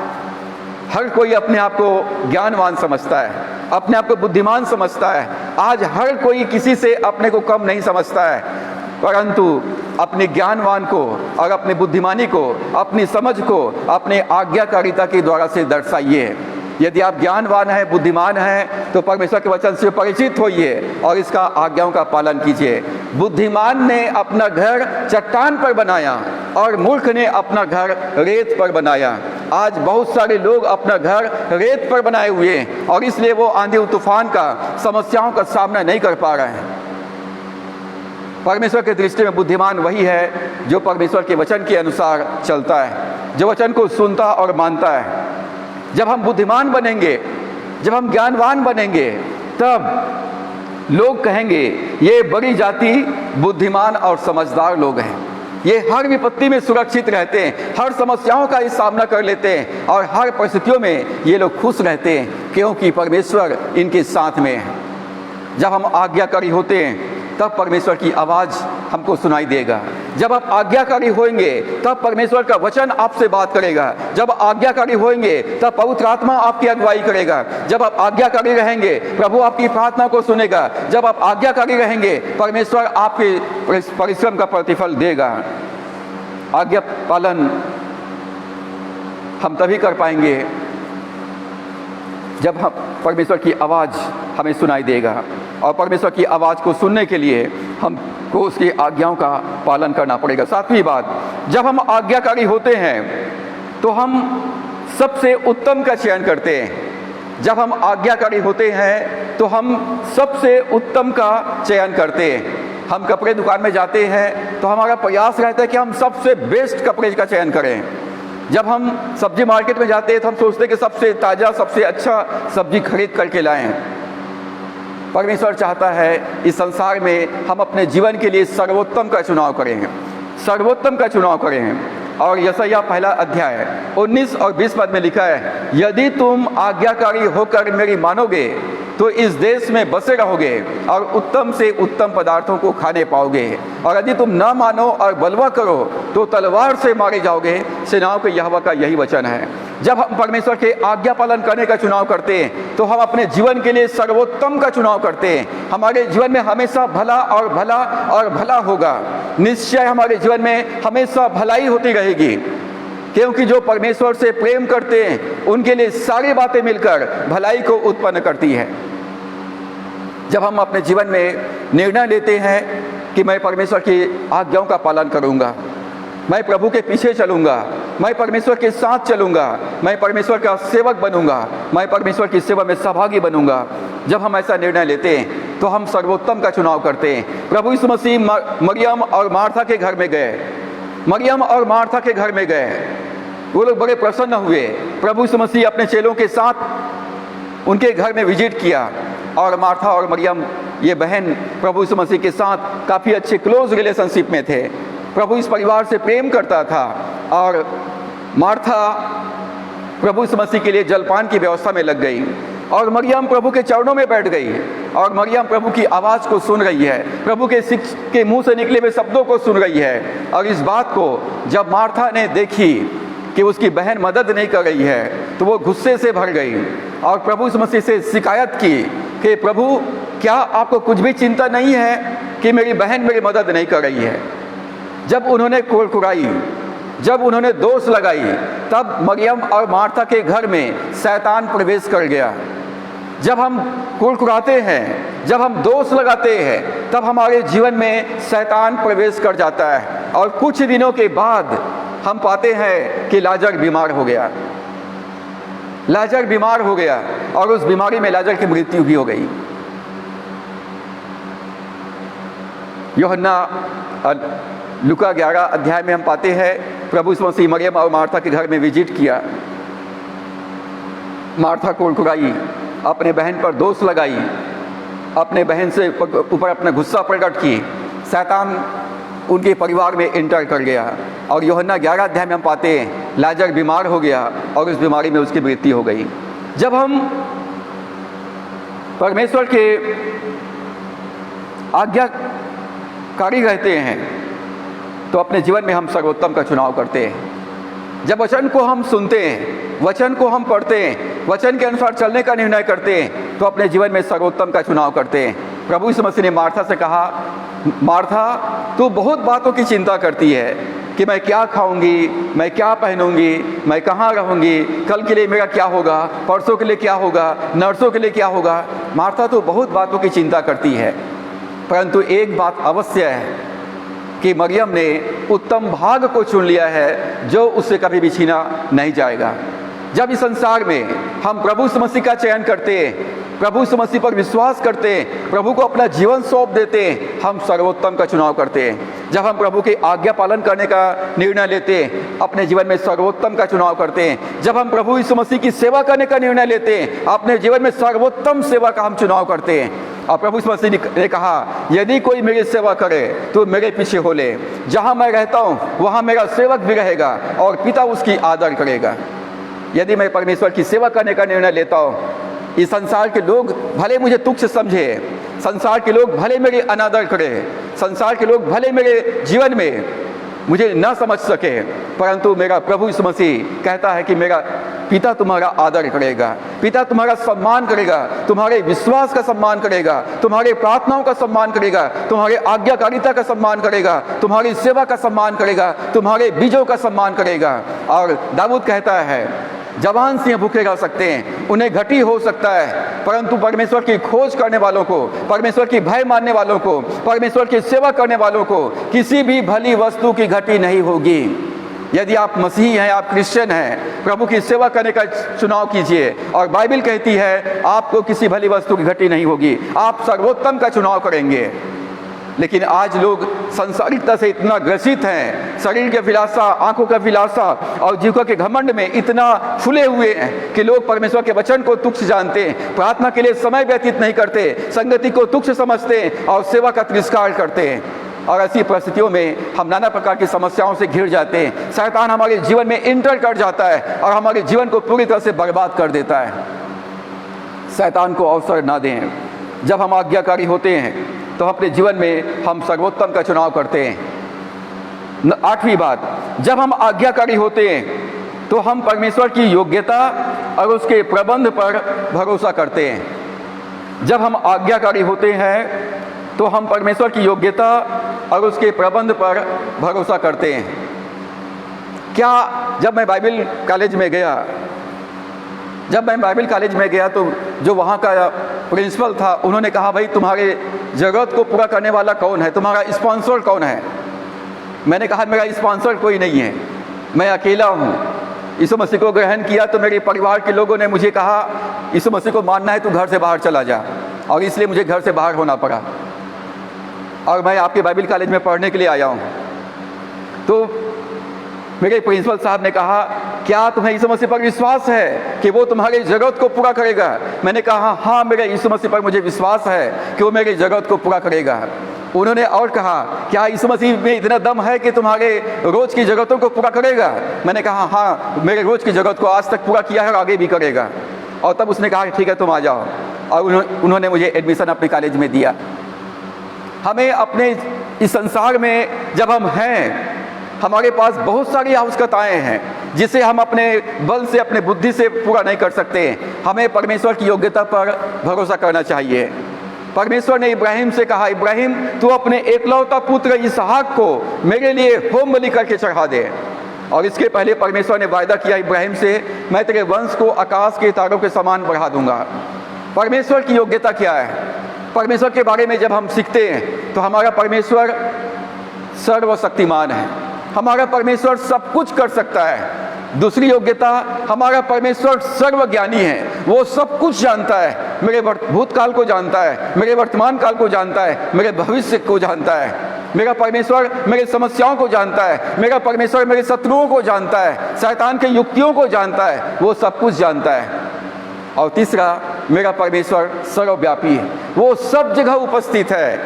हर कोई अपने आप को ज्ञानवान समझता है, अपने आप को बुद्धिमान समझता है। आज हर कोई किसी से अपने को कम नहीं समझता है, परंतु अपने ज्ञानवान को और अपने बुद्धिमानी को, अपनी समझ को अपने आज्ञाकारिता के द्वारा से दर्शाइए। यदि आप ज्ञानवान हैं, बुद्धिमान हैं, तो परमेश्वर के वचन से परिचित होइए और इसका आज्ञाओं का पालन कीजिए। बुद्धिमान ने अपना घर चट्टान पर बनाया और मूर्ख ने अपना घर रेत पर बनाया। आज बहुत सारे लोग अपना घर रेत पर बनाए हुए हैं और इसलिए वो आंधी तूफान का, समस्याओं का सामना नहीं कर पा रहे हैं। परमेश्वर के दृष्टि में बुद्धिमान वही है जो परमेश्वर के वचन के अनुसार चलता है, जो वचन को सुनता और मानता है। जब हम बुद्धिमान बनेंगे, जब हम ज्ञानवान बनेंगे, तब लोग कहेंगे ये बड़ी जाति बुद्धिमान और समझदार लोग हैं, ये हर विपत्ति में सुरक्षित रहते हैं, हर समस्याओं का सामना कर लेते हैं और हर परिस्थितियों में ये लोग खुश रहते हैं, क्योंकि परमेश्वर इनके साथ में है। जब हम आज्ञाकारी होते हैं तब परमेश्वर की आवाज़ हमको सुनाई देगा। जब आप आज्ञाकारी होंगे तब परमेश्वर का वचन आपसे बात करेगा। जब आज्ञाकारी होंगे तब पवित्र आत्मा आपकी अगुवाई करेगा। जब आप आज्ञाकारी रहेंगे प्रभु आपकी प्रार्थना को सुनेगा। जब आप आज्ञाकारी रहेंगे परमेश्वर आपके परिश्रम का प्रतिफल देगा। आज्ञा पालन हम तभी कर पाएंगे जब हम परमेश्वर की आवाज़ हमें सुनाई देगा, और परमेश्वर की आवाज़ को सुनने के लिए हम को उसकी आज्ञाओं का पालन करना पड़ेगा। सातवीं बात, जब हम आज्ञाकारी होते हैं तो हम सबसे उत्तम का चयन करते हैं। जब हम आज्ञाकारी होते हैं तो हम सबसे उत्तम का चयन करते हैं। हम कपड़े दुकान में जाते हैं तो हमारा प्रयास रहता है कि हम सबसे बेस्ट कपड़े का चयन करें। जब हम सब्जी मार्केट में जाते हैं तो हम सोचते हैं कि सबसे ताज़ा, सबसे अच्छा सब्जी खरीद करके लाएं। परमेश्वर चाहता है इस संसार में हम अपने जीवन के लिए सर्वोत्तम का चुनाव करें, सर्वोत्तम का चुनाव करें। और यशायाह पहला अध्याय 19 और 20 पद में लिखा है, यदि तुम आज्ञाकारी होकर मेरी मानोगे तो इस देश में बसे रहोगे और उत्तम से उत्तम पदार्थों को खाने पाओगे, और यदि तुम न मानो और बलवा करो तो तलवार से मारे जाओगे। सेनाओं के यहोवा का यही वचन है। जब हम परमेश्वर के आज्ञा पालन करने का चुनाव करते हैं तो हम अपने जीवन के लिए सर्वोत्तम का चुनाव करते हैं। हमारे जीवन में हमेशा भला और भला और भला होगा। निश्चय हमारे जीवन में हमेशा भलाई होती रहेगी, क्योंकि जो परमेश्वर से प्रेम करते हैं उनके लिए सारी बातें मिलकर भलाई को उत्पन्न करती है। जब हम अपने जीवन में निर्णय लेते हैं कि मैं परमेश्वर की आज्ञाओं का पालन करूंगा, मैं प्रभु के पीछे चलूंगा, मैं परमेश्वर के साथ चलूंगा, मैं परमेश्वर का सेवक बनूंगा, मैं परमेश्वर की सेवा में सहभागी बनूंगा, जब हम ऐसा निर्णय लेते हैं तो हम सर्वोत्तम का चुनाव करते हैं। प्रभु यीशु मसीह मरियम और मार्था के घर में गए, मरियम और मार्था के घर में गए, वो लोग बड़े प्रसन्न हुए। प्रभु यीशु मसीह अपने चेलों के साथ उनके घर में विजिट किया, और मार्था और मरियम ये बहन प्रभु यीशु मसीह के साथ काफ़ी अच्छे क्लोज रिलेशनशिप में थे। प्रभु इस परिवार से प्रेम करता था, और मार्था प्रभु यीशु मसीह के लिए जलपान की व्यवस्था में लग गई, और मरियम प्रभु के चरणों में बैठ गई, और मरियम प्रभु की आवाज़ को सुन रही है, प्रभु के मुंह से निकले हुए शब्दों को सुन रही है। और इस बात को जब मार्था ने देखी कि उसकी बहन मदद नहीं कर रही है तो वो गुस्से से भर गई और प्रभु यीशु मसीह से शिकायत की कि प्रभु, क्या आपको कुछ भी चिंता नहीं है कि मेरी बहन मेरी मदद नहीं कर रही है? जब उन्होंने कुड़कुड़ाई, जब उन्होंने दोष लगाई, तब मरियम और मार्था के घर में शैतान प्रवेश कर गया। जब हम कुड़कुड़ाते हैं, जब हम दोष लगाते हैं, तब हमारे जीवन में शैतान प्रवेश कर जाता है, और कुछ दिनों के बाद हम पाते हैं कि लाजर बीमार हो गया। लाजर बीमार हो गया, और उस बीमारी में लाजर की मृत्यु भी हो गई। यूहन्ना लूका 11 अध्याय में हम पाते हैं प्रभु यीशु मसीह मरियम और मार्था के घर में विजिट किया। मार्था कुड़कुड़ाई, अपने बहन पर दोष लगाई, अपने बहन से ऊपर अपना गुस्सा प्रकट की, शैतान उनके परिवार में एंटर कर गया। और यूहन्ना 11 अध्याय में हम पाते हैं लाजर बीमार हो गया और उस बीमारी में उसकी मृत्यु हो गई। जब हम परमेश्वर के आज्ञाकारी रहते हैं तो अपने जीवन में हम सर्वोत्तम का चुनाव करते हैं। जब वचन को हम सुनते हैं, वचन को हम पढ़ते हैं, वचन के अनुसार चलने का निर्णय करते हैं, तो अपने जीवन में सर्वोत्तम का चुनाव करते हैं। प्रभु यीशु मसीह ने मार्था से कहा, मार्था, तू बहुत बातों की चिंता करती है कि मैं क्या खाऊंगी, मैं क्या पहनूंगी, मैं कहाँ रहूंगी, कल के लिए मेरा क्या होगा, परसों के लिए क्या होगा, नरसों के लिए क्या होगा। मार्था तो बहुत बातों की चिंता करती है, परंतु एक बात अवश्य है कि मरियम ने उत्तम भाग को चुन लिया है जो उससे कभी भी छीना नहीं जाएगा। जब इस संसार में हम प्रभु यीशु मसीह का चयन करते हैं, प्रभु यीशु मसीह पर विश्वास करते हैं, प्रभु को अपना जीवन सौंप देते हैं, हम सर्वोत्तम का चुनाव करते हैं। जब हम प्रभु के आज्ञा पालन करने का निर्णय लेते हैं, अपने जीवन में सर्वोत्तम का चुनाव करते हैं। जब हम प्रभु यीशु मसीह की सेवा करने का निर्णय लेते हैं, अपने जीवन में सर्वोत्तम सेवा का हम चुनाव करते हैं। और प्रभु यीशु मसीह ने कहा, यदि कोई मेरी सेवा करे तो मेरे पीछे हो ले। जहाँ मैं रहता हूँ वहाँ मेरा सेवक भी रहेगा और पिता उसकी आदर करेगा। यदि मैं परमेश्वर की सेवा करने का निर्णय लेता हूँ, इस संसार के लोग भले मुझे तुच्छ समझे, संसार के लोग भले मेरी अनादर करें, संसार के लोग भले मेरे जीवन में मुझे ना समझ सके, परंतु मेरा प्रभु यीशु मसीह कहता है कि मेरा पिता तुम्हारा आदर करेगा, पिता तुम्हारा सम्मान करेगा, तुम्हारे विश्वास का सम्मान करेगा, तुम्हारे प्रार्थनाओं का सम्मान करेगा, तुम्हारे आज्ञाकारिता का सम्मान करेगा, तुम्हारी सेवा का सम्मान करेगा, तुम्हारे बीजों का सम्मान करेगा। और दाऊद कहता है जवान सिंह भूखे रह सकते हैं, उन्हें घटी हो सकता है, परंतु परमेश्वर की खोज करने वालों को, परमेश्वर की भय मानने वालों को, परमेश्वर की सेवा करने वालों को किसी भी भली वस्तु की घटी नहीं होगी। यदि आप मसीही हैं, आप क्रिश्चियन हैं, प्रभु की सेवा करने का चुनाव कीजिए और बाइबल कहती है आपको किसी भली वस्तु की घटी नहीं होगी, आप सर्वोत्तम का चुनाव करेंगे। लेकिन आज लोग संसारिकता से इतना ग्रसित हैं, शरीर के अभिलाषा, आंखों का अभिलाषा और जीव के घमंड में इतना फुले हुए हैं कि लोग परमेश्वर के वचन को तुच्छ जानते हैं, प्रार्थना के लिए समय व्यतीत नहीं करते, संगति को तुच्छ समझते हैं और सेवा का तिरस्कार करते हैं। और ऐसी परिस्थितियों में हम नाना प्रकार की समस्याओं से घिर जाते हैं। शैतान हमारे जीवन में इंटर कर जाता है और हमारे जीवन को पूरी तरह से बर्बाद कर देता है। शैतान को अवसर ना दें। जब हम आज्ञाकारी होते हैं तो अपने जीवन में हम सर्वोत्तम का चुनाव करते हैं। 8वीं बात, जब हम आज्ञाकारी होते हैं तो हम परमेश्वर की योग्यता और उसके प्रबंध पर भरोसा करते हैं। जब हम आज्ञाकारी होते हैं तो हम परमेश्वर की योग्यता और उसके प्रबंध पर भरोसा करते हैं। क्या जब मैं बाइबल कॉलेज में गया तो जो वहाँ का प्रिंसिपल था, उन्होंने कहा भाई तुम्हारे ज़रूरत को पूरा करने वाला कौन है, तुम्हारा स्पॉन्सर कौन है? मैंने कहा मेरा स्पॉन्सर कोई नहीं है, मैं अकेला हूँ। यीशु मसीह को ग्रहण किया तो मेरे परिवार के लोगों ने मुझे कहा यीशु मसीह को मानना है तो घर से बाहर चला जा, और इसलिए मुझे घर से बाहर होना पड़ा और मैं आपके बाइबल कॉलेज में पढ़ने के लिए आया हूँ। तो मेरे प्रिंसिपल साहब ने कहा क्या तुम्हें यीशु मसीह पर विश्वास है कि वो तुम्हारी ज़रूरत को पूरा करेगा? मैंने कहा हाँ, मेरे यीशु मसीह पर मुझे विश्वास है कि वो मेरी ज़रूरत को पूरा करेगा। उन्होंने और कहा क्या यीशु मसीह में इतना दम है कि तुम्हारे रोज़ की ज़रूरतों को पूरा करेगा? मैंने कहा हाँ, मेरे रोज़ की ज़रूरत को आज तक पूरा किया है और आगे भी करेगा। और तब उसने कहा ठीक है तुम आ जाओ, और उन्होंने मुझे एडमिशन अपने कॉलेज में दिया। हमें अपने इस संसार में जब हम हैं, हमारे पास बहुत सारी आवश्यकताएं हैं जिसे हम अपने बल से, अपने बुद्धि से पूरा नहीं कर सकते। हमें परमेश्वर की योग्यता पर भरोसा करना चाहिए। परमेश्वर ने इब्राहिम से कहा इब्राहिम तू अपने एकलौता पुत्र इसहाक को मेरे लिए होम बलि करके चढ़ा दे। और इसके पहले परमेश्वर ने वायदा किया इब्राहिम से मैं तेरे वंश को आकाश के तारों के समान बढ़ा दूंगा। परमेश्वर की योग्यता क्या है? परमेश्वर के बारे में जब हम सीखते हैं तो हमारा परमेश्वर सर्वशक्तिमान है, हमारा परमेश्वर सब कुछ कर सकता है। दूसरी योग्यता, हमारा परमेश्वर सर्वज्ञानी है, वो सब कुछ जानता है, मेरे भूतकाल को जानता है, मेरे वर्तमान काल को जानता है, मेरे भविष्य को जानता है। मेरा परमेश्वर मेरे समस्याओं को जानता है, मेरा परमेश्वर मेरे शत्रुओं को जानता है, शैतान के युक्तियों को जानता है, वो सब कुछ जानता है। और तीसरा, मेरा परमेश्वर सर्वव्यापी है, वो सब जगह उपस्थित है।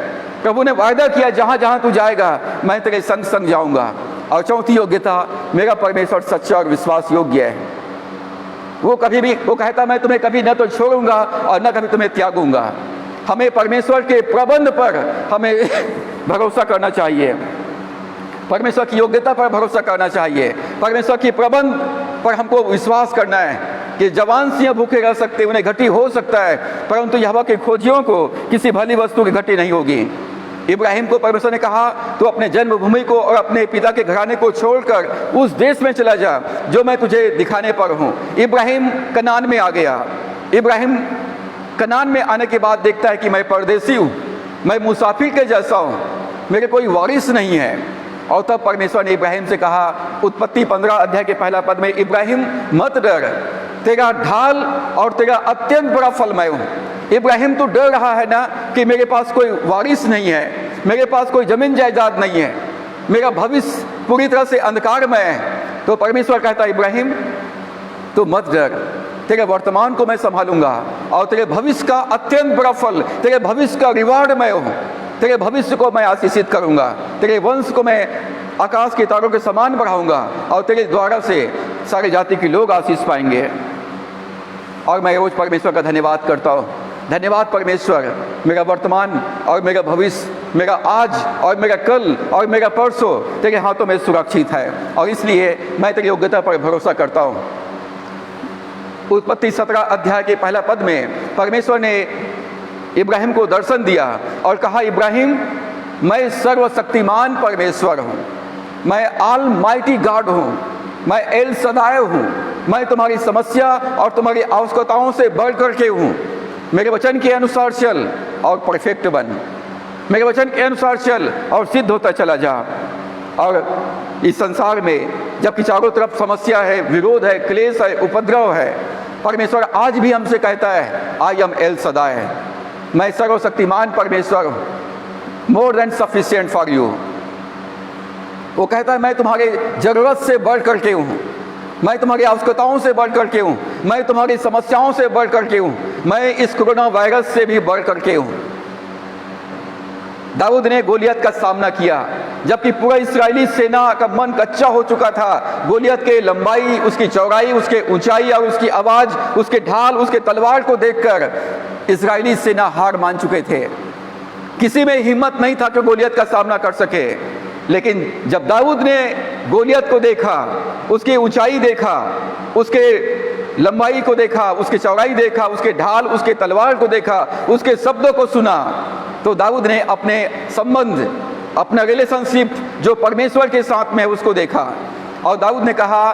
प्रभु ने वायदा किया जहाँ जहाँ तू जाएगा मैं तेरे संग संग जाऊँगा। और चौथी योग्यता, मेरा परमेश्वर सच्चा और विश्वास योग्य है। वो कहता मैं तुम्हें कभी न तो छोड़ूंगा और न कभी तुम्हें त्यागूंगा। हमें परमेश्वर के प्रबंध पर हमें भरोसा करना चाहिए, परमेश्वर की योग्यता पर भरोसा करना चाहिए, परमेश्वर की प्रबंध पर हमको विश्वास करना है कि जवान सिंह भूखे रह सकते, उन्हें घटी हो सकता है, परंतु यहोवा के खोजियों को किसी भली वस्तु की घटी नहीं होगी। इब्राहिम को परमेश्वर ने कहा तो अपने जन्मभूमि को और अपने पिता के घराने को छोड़कर उस देश में चला जा जो मैं तुझे दिखाने पर हूँ। इब्राहिम कनान में आ गया। इब्राहिम कनान में आने के बाद देखता है कि मैं परदेसी हूँ, मैं मुसाफिर के जैसा हूँ, मेरे कोई वारिस नहीं है। और तब परमेश्वर ने इब्राहिम से कहा, उत्पत्ति 15 अध्याय के पहला पद में, इब्राहिम मत डर, तेरा ढाल और तेरा अत्यंत बड़ा फल मैं हूँ। इब्राहिम तो डर रहा है ना कि मेरे पास कोई वारिस नहीं है, मेरे पास कोई जमीन जायदाद नहीं है, मेरा भविष्य पूरी तरह से अंधकारमय है। तो परमेश्वर कहता है इब्राहिम तो मत डर, तेरे वर्तमान को मैं संभालूंगा और तेरे भविष्य का अत्यंत बड़ा फल, तेरे भविष्य का रिवार्ड मैं हूँ, तेरे भविष्य को मैं आशीषित करूंगा, तेरे वंश को मैं आकाश के तारों के समान बढ़ाऊंगा और तेरे द्वारा से सारी जाति के लोग आशीष पाएंगे। और मैं रोज परमेश्वर का धन्यवाद करता हूँ। धन्यवाद परमेश्वर, मेरा वर्तमान और मेरा भविष्य, मेरा आज और मेरा कल और मेरा परसों तेरे हाथों में सुरक्षित है, और इसलिए मैं तेरी योग्यता पर भरोसा करता हूँ। उत्पत्ति 17 अध्याय के पहला पद में परमेश्वर ने इब्राहिम को दर्शन दिया और कहा, इब्राहिम मैं सर्वशक्तिमान परमेश्वर हूँ, मैं ऑल माइटी गॉड हूँ, मैं एल सदाय हूँ, मैं तुम्हारी समस्या और तुम्हारी आवश्यकताओं से बढ़ कर के हूँ। मेरे वचन के अनुसार चल और परफेक्ट बन। मेरे वचन के अनुसार चल और सिद्ध होता चला जा। और इस संसार में जबकि चारों तरफ समस्या है, विरोध है, क्लेश है, उपद्रव है, परमेश्वर आज भी हमसे कहता है आई एम एल सदाई, मैं सर्वशक्तिमान परमेश्वर हूँ, more than sufficient for you. वो कहता है मैं तुम्हारे जरूरत से बढ़ करके हूँ, मैं तुम्हारी आवश्यकताओं से बढ़ करके हूँ, मैं तुम्हारी समस्याओं से बढ़ करके हूँ, मैं इस कोरोना वायरस से भी बढ़ करके हूँ। दाऊद ने गोलियत का सामना किया जबकि पूरा इस्राएली सेना का मन कच्चा हो चुका था। गोलियत के लंबाई, उसकी चौड़ाई, उसके ऊंचाई और उसकी आवाज, उसके ढाल, उसके तलवार को देखकर इस्राएली सेना हार मान चुके थे। किसी में हिम्मत नहीं था कि गोलियत का सामना कर सके। लेकिन जब दाऊद ने गोलियत को देखा, उसकी ऊंचाई देखा, उसके लंबाई को देखा, उसकी चौड़ाई देखा, उसके ढाल, उसके तलवार को देखा, उसके शब्दों को सुना, तो दाऊद ने अपने संबंध, अपना रिलेशनशिप जो परमेश्वर के साथ में है उसको देखा। और दाऊद ने कहा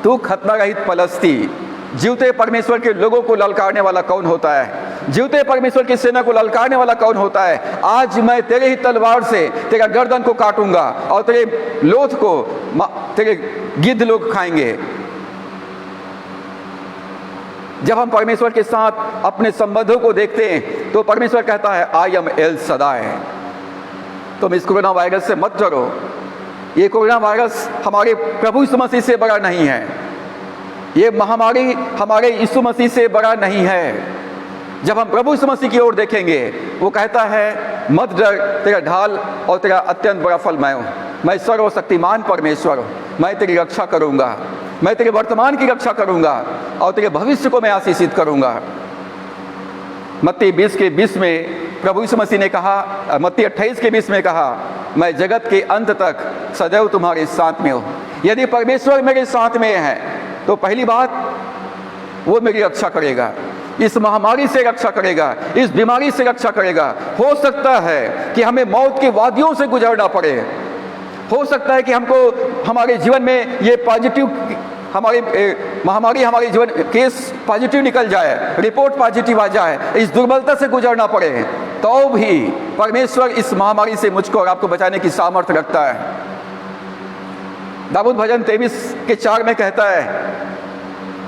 तू खतना रहित पलस्ती, जीवते परमेश्वर के लोगों को ललकारने वाला कौन होता है? जीवते परमेश्वर की सेना को ललकारने वाला कौन होता है? आज मैं तेरे ही तलवार से तेरा गर्दन को काटूंगा और तेरे लोथ को तेरे गिद्ध लोग खाएंगे। जब हम परमेश्वर के साथ अपने संबंधों को देखते हैं तो परमेश्वर कहता है आई एम एल सदाई। तुम इस कोरोना वायरस से मत डरो। ये कोरोना वायरस हमारे प्रभु यीशु मसीह से बड़ा नहीं है। ये महामारी हमारे यीशु मसीह से बड़ा नहीं है। जब हम प्रभु यीशु मसीह की ओर देखेंगे, वो कहता है मत डर, तेरा ढाल और तेरा अत्यंत बड़ा फल मैं हूँ। मैं सर्वशक्तिमान परमेश्वर हूँ, मैं तेरी रक्षा करूँगा, मैं तेरे वर्तमान की रक्षा करूँगा और तेरे भविष्य को मैं आशीषित करूँगा। मत्ती 20 के 20 में प्रभु यीशु मसीह ने कहा, मत्ती 28 के 20 में कहा मैं जगत के अंत तक सदैव तुम्हारे साथ में हूँ। यदि परमेश्वर मेरे साथ में है तो पहली बात वो मेरी रक्षा करेगा, इस महामारी से रक्षा करेगा, इस बीमारी से रक्षा करेगा। हो सकता है कि हमें मौत की वादियों से गुजरना पड़े, हो सकता है कि हमको हमारे जीवन में ये पॉजिटिव हमारी महामारी हमारे जीवन केस पॉजिटिव निकल जाए, रिपोर्ट पॉजिटिव आ जाए, इस दुर्बलता से गुजरना पड़े, तो भी परमेश्वर इस महामारी से मुझको और आपको बचाने की सामर्थ्य रखता है। दाऊद भजन 23 के 4 में कहता है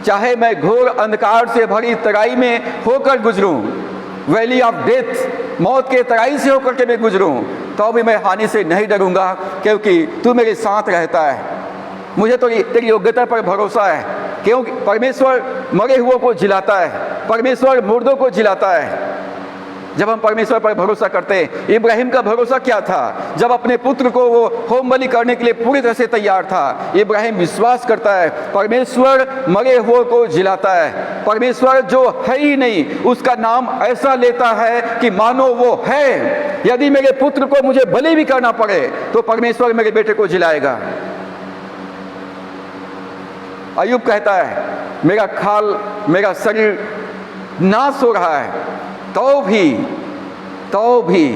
चाहे मैं घोर अंधकार से भरी तराई में होकर गुजरूं, वैली ऑफ डेथ, मौत के तराई से होकर के मैं गुजरूं, तो भी मैं हानि से नहीं डरूंगा क्योंकि तू मेरे साथ रहता है। मुझे तो तेरी योग्यता पर भरोसा है क्योंकि परमेश्वर मरे हुओं को जिलाता है, परमेश्वर मुर्दों को जिलाता है। जब हम परमेश्वर पर भरोसा करते हैं, इब्राहिम का भरोसा क्या था? जब अपने पुत्र को वो होम बलि करने के लिए पूरी तरह से तैयार था, इब्राहिम विश्वास करता है परमेश्वर मरे हुए को जिलाता है। परमेश्वर जो है ही नहीं उसका नाम ऐसा लेता है कि मानो वो है। यदि मेरे पुत्र को मुझे बलि भी करना पड़े तो परमेश्वर मेरे बेटे को जिलाएगा। अय्यूब कहता है मेरा खाल, मेरा शरीर नाश हो रहा है, तो भी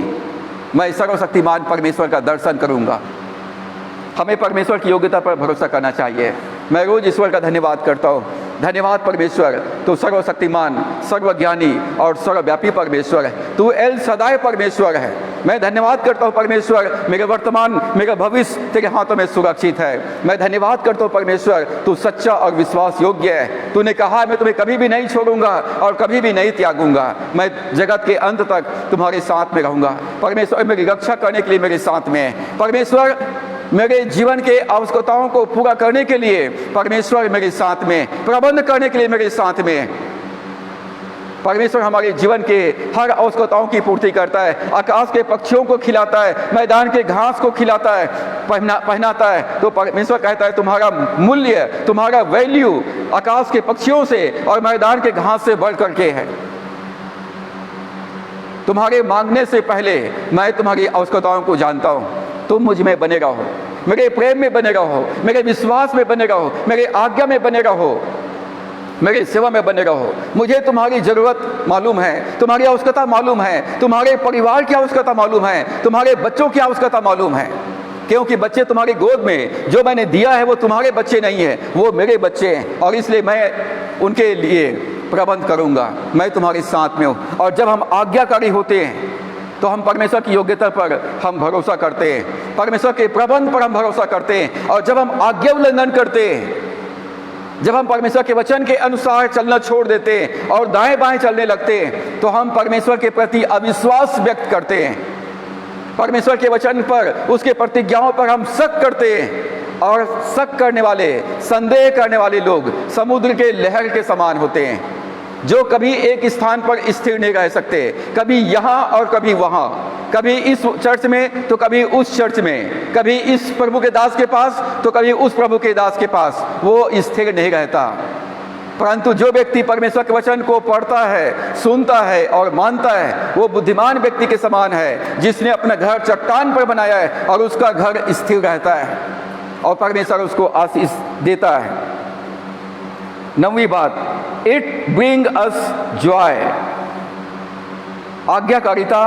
मैं सर्वशक्तिमान परमेश्वर का दर्शन करूंगा। हमें परमेश्वर की योग्यता पर भरोसा करना चाहिए। मैं रोज ईश्वर का धन्यवाद करता हूँ। धन्यवाद परमेश्वर, तू सर्वशक्तिमान, सर्वज्ञानी और सर्वव्यापी परमेश्वर है। तू एल सदाई परमेश्वर है। मैं धन्यवाद करता हूँ परमेश्वर, मेरे वर्तमान मेरा भविष्य तेरे हाथों में सुरक्षित है। मैं धन्यवाद करता हूँ परमेश्वर, तू सच्चा और विश्वास योग्य है। तूने कहा मैं तुम्हें कभी भी नहीं छोड़ूंगा और कभी भी नहीं त्यागूंगा। मैं जगत के अंत तक तुम्हारे साथ में रहूंगा। परमेश्वर मेरी रक्षा करने के लिए मेरे साथ में है। परमेश्वर मेरे जीवन के आवश्यकताओं को पूरा करने के लिए परमेश्वर मेरे साथ में, प्रबंध करने के लिए मेरे साथ में। परमेश्वर हमारे जीवन के हर आवश्यकताओं की पूर्ति करता है। आकाश के पक्षियों को खिलाता है, मैदान के घास को खिलाता है, पहनाता है। तो परमेश्वर कहता है तुम्हारा मूल्य, तुम्हारा वैल्यू आकाश के पक्षियों से और मैदान के घास से बढ़ करके है। तुम्हारे मांगने से पहले मैं तुम्हारी आवश्यकताओं को जानता हूँ। तुम मुझ में बने रहो, मेरे प्रेम में बने रहो, मेरे विश्वास में बने रहो, मेरे आज्ञा में बने रहो, मेरी सेवा में बने रहो। मुझे तुम्हारी जरूरत मालूम है, तुम्हारी आवश्यकता मालूम है, तुम्हारे परिवार की आवश्यकता मालूम है, तुम्हारे बच्चों की आवश्यकता मालूम है। क्योंकि बच्चे तुम्हारी गोद में जो मैंने दिया है वो तुम्हारे बच्चे नहीं है, वो मेरे बच्चे हैं, और इसलिए मैं उनके लिए प्रबंध करूंगा, मैं तुम्हारे साथ में हूँ। और जब हम आज्ञाकारी होते हैं तो हम परमेश्वर की योग्यता पर हम भरोसा करते हैं, परमेश्वर के प्रबंध पर हम भरोसा करते हैं। और जब हम आज्ञा उल्लंघन करते हैं, जब हम परमेश्वर के वचन के अनुसार चलना छोड़ देते हैं और दाएं बाएं चलने लगते हैं, तो हम परमेश्वर के प्रति अविश्वास व्यक्त करते हैं, परमेश्वर के वचन पर, उसके प्रतिज्ञाओं पर हम शक करते हैं। और शक करने वाले, संदेह करने वाले लोग समुद्र के लहर के समान होते हैं, जो कभी एक स्थान पर स्थिर नहीं रह सकते, कभी यहाँ और कभी वहाँ, कभी इस चर्च में तो कभी उस चर्च में, कभी इस प्रभु के दास के पास तो कभी उस प्रभु के दास के पास, वो स्थिर नहीं रहता। परंतु जो व्यक्ति परमेश्वर के वचन को पढ़ता है, सुनता है और मानता है, वो बुद्धिमान व्यक्ति के समान है, जिसने अपना घर चट्टान पर बनाया है और उसका घर स्थिर रहता है और परमेश्वर उसको आशीष देता है। 9वीं बात, इट ब्रिंग अस जॉय। आज्ञाकारिता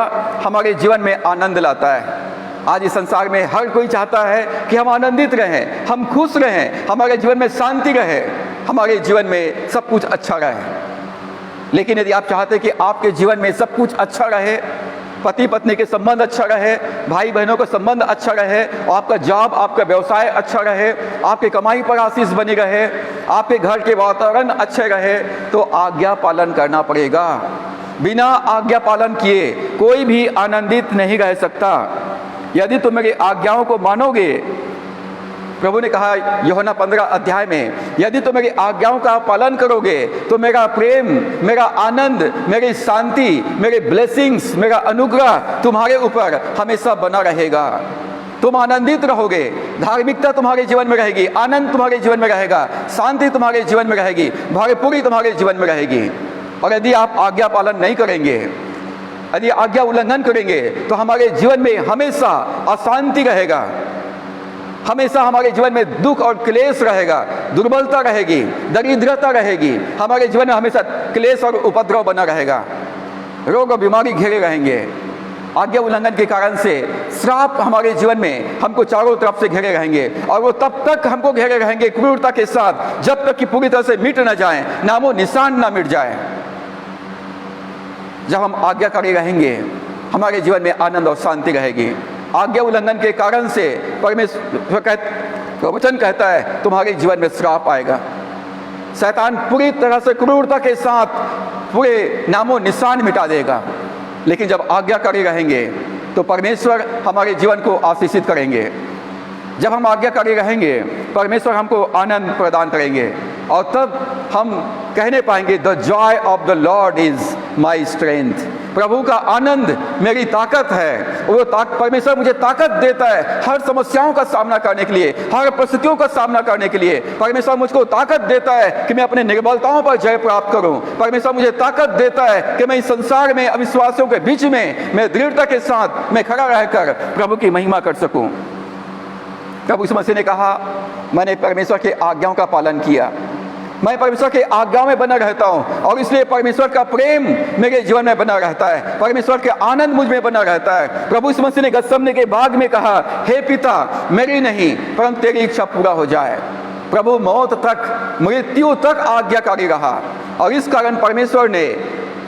हमारे जीवन में आनंद लाता है। आज इस संसार में हर कोई चाहता है कि हम आनंदित रहें, हम खुश रहें, हमारे जीवन में शांति रहे, हमारे जीवन में सब कुछ अच्छा रहे। लेकिन यदि आप चाहते हैं कि आपके जीवन में सब कुछ अच्छा रहे, पति पत्नी के संबंध अच्छा रहे, भाई बहनों का संबंध अच्छा रहे, आपका जॉब, आपका व्यवसाय अच्छा रहे, आपकी कमाई पर आशीष बनी रहे, आपके घर के वातावरण अच्छे रहे, तो आज्ञा पालन करना पड़ेगा। बिना आज्ञा पालन किए कोई भी आनंदित नहीं रह सकता। यदि तुम मेरी आज्ञाओं को मानोगे, प्रभु ने कहा यूहन्ना 15 अध्याय में, यदि तुम मेरी आज्ञाओं का पालन करोगे तो मेरा प्रेम, मेरा आनंद, मेरी शांति, मेरे ब्लेसिंग्स, मेरा अनुग्रह तुम्हारे ऊपर हमेशा बना रहेगा। तुम आनंदित रहोगे, धार्मिकता तुम्हारे जीवन में रहेगी, आनंद तुम्हारे जीवन में रहेगा, शांति तुम्हारे जीवन में रहेगी, भरपूरी तुम्हारे जीवन में रहेगी। और यदि आप आज्ञा पालन नहीं करेंगे, यदि आज्ञा उल्लंघन करेंगे, तो हमारे जीवन में हमेशा अशांति रहेगा, हमेशा हमारे जीवन में दुख और क्लेश रहेगा, दुर्बलता रहेगी, दरिद्रता रहेगी, हमारे जीवन में हमेशा क्लेश और उपद्रव बना रहेगा, रोग और बीमारी घेरे रहेंगे। आज्ञा उल्लंघन के कारण से श्राप हमारे जीवन में हमको चारों तरफ से घेरे रहेंगे, और वो तब तक हमको घेरे रहेंगे क्रूरता के साथ, जब तक कि पूरी तरह से मिट न जाए, नामो निशान न मिट जाए। जब हम आज्ञाकारी रहेंगे, हमारे जीवन में आनंद और शांति रहेगी। आज्ञा उल्लंघन के कारण से परमेश्वर वचन कहता है तुम्हारे जीवन में श्राप आएगा। शैतान पूरी तरह से क्रूरता के साथ पूरे नामो निशान मिटा देगा। लेकिन जब आज्ञाकारी रहेंगे तो परमेश्वर हमारे जीवन को आशीषित करेंगे। जब हम आज्ञाकारी रहेंगे, परमेश्वर हमको आनंद प्रदान करेंगे, और तब हम कहने पाएंगे the joy of the Lord is my strength. प्रभु का आनंद मेरी ताकत है। वो परमेश्वर मुझे ताकत देता है हर समस्याओं का सामना करने के लिए, हर परिस्थितियों का सामना करने के लिए। परमेश्वर मुझको ताकत देता है कि मैं अपने निर्बलताओं पर जय प्राप्त करूं। परमेश्वर मुझे ताकत देता है कि मैं इस संसार में अविश्वासियों के बीच में मैं दृढ़ता के साथ मैं खड़ा रहकर प्रभु की महिमा कर सकूं। प्रभु यीशु मसीह ने कहा मैंने परमेश्वर के आज्ञाओं का पालन किया, मैं परमेश्वर के आज्ञाओं में बना रहता हूँ, और इसलिए परमेश्वर का प्रेम मेरे जीवन में बना रहता है, परमेश्वर के आनंद मुझ में बना रहता है। प्रभु यीशु मसीह ने गतसमने के बाग में कहा हे पिता, मेरी नहीं परंतु तेरी इच्छा पूरा हो जाए। प्रभु मौत तक, मृत्यु तक आज्ञाकारी रहा, और इस कारण परमेश्वर ने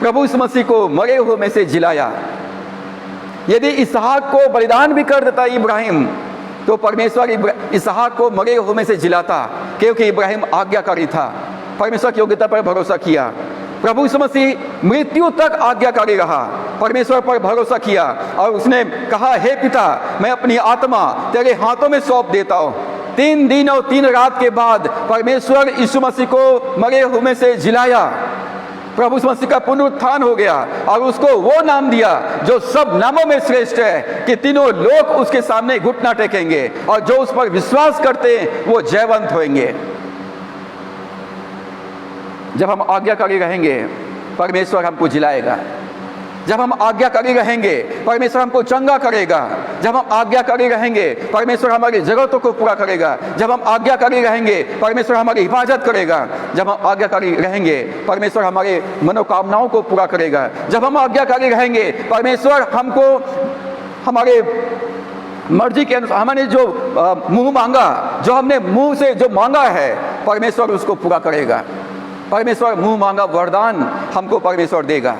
प्रभु यीशु मसीह को मरे हुए में से जिलाया। यदि इसहाक को बलिदान भी कर देता इब्राहिम, तो परमेश्वर इसहाक को मरे हुए में से जिलाता, क्योंकि इब्राहिम आज्ञाकारी था, परमेश्वर की योग्यता पर भरोसा किया। प्रभु यीशु मसीह मृत्यु तक आज्ञाकारी रहा, परमेश्वर पर भरोसा किया, और उसने कहा हे पिता, मैं अपनी आत्मा तेरे हाथों में सौंप देता हूँ। 3 दिन और 3 रात के बाद परमेश्वर यीशु मसीह को मरे हुए में से जिलाया। प्रभु यीशु मसीह का पुनरुत्थान हो गया, और उसको वो नाम दिया जो सब नामों में श्रेष्ठ है, कि तीनों लोग उसके सामने घुटना टेकेंगे, और जो उस पर विश्वास करते हैं वो जयवंत होंगे। जब हम आज्ञाकारी रहेंगे, परमेश्वर हमको जिलाएगा। जब हम आज्ञाकारी रहेंगे, परमेश्वर हमको चंगा करेगा। जब हम आज्ञाकारी रहेंगे, परमेश्वर हमारी जरूरतों को पूरा करेगा। जब हम आज्ञाकारी रहेंगे, परमेश्वर हमारी हिफाजत करेगा। जब हम आज्ञाकारी रहेंगे, परमेश्वर हमारे मनोकामनाओं को पूरा करेगा। जब हम आज्ञाकारी रहेंगे, परमेश्वर हमको मर्जी के अनुसार हमने जो मुंह मांगा, जो हमने मुंह से जो मांगा है, परमेश्वर उसको पूरा करेगा। परमेश्वर मुंह मांगा वरदान हमको परमेश्वर देगा।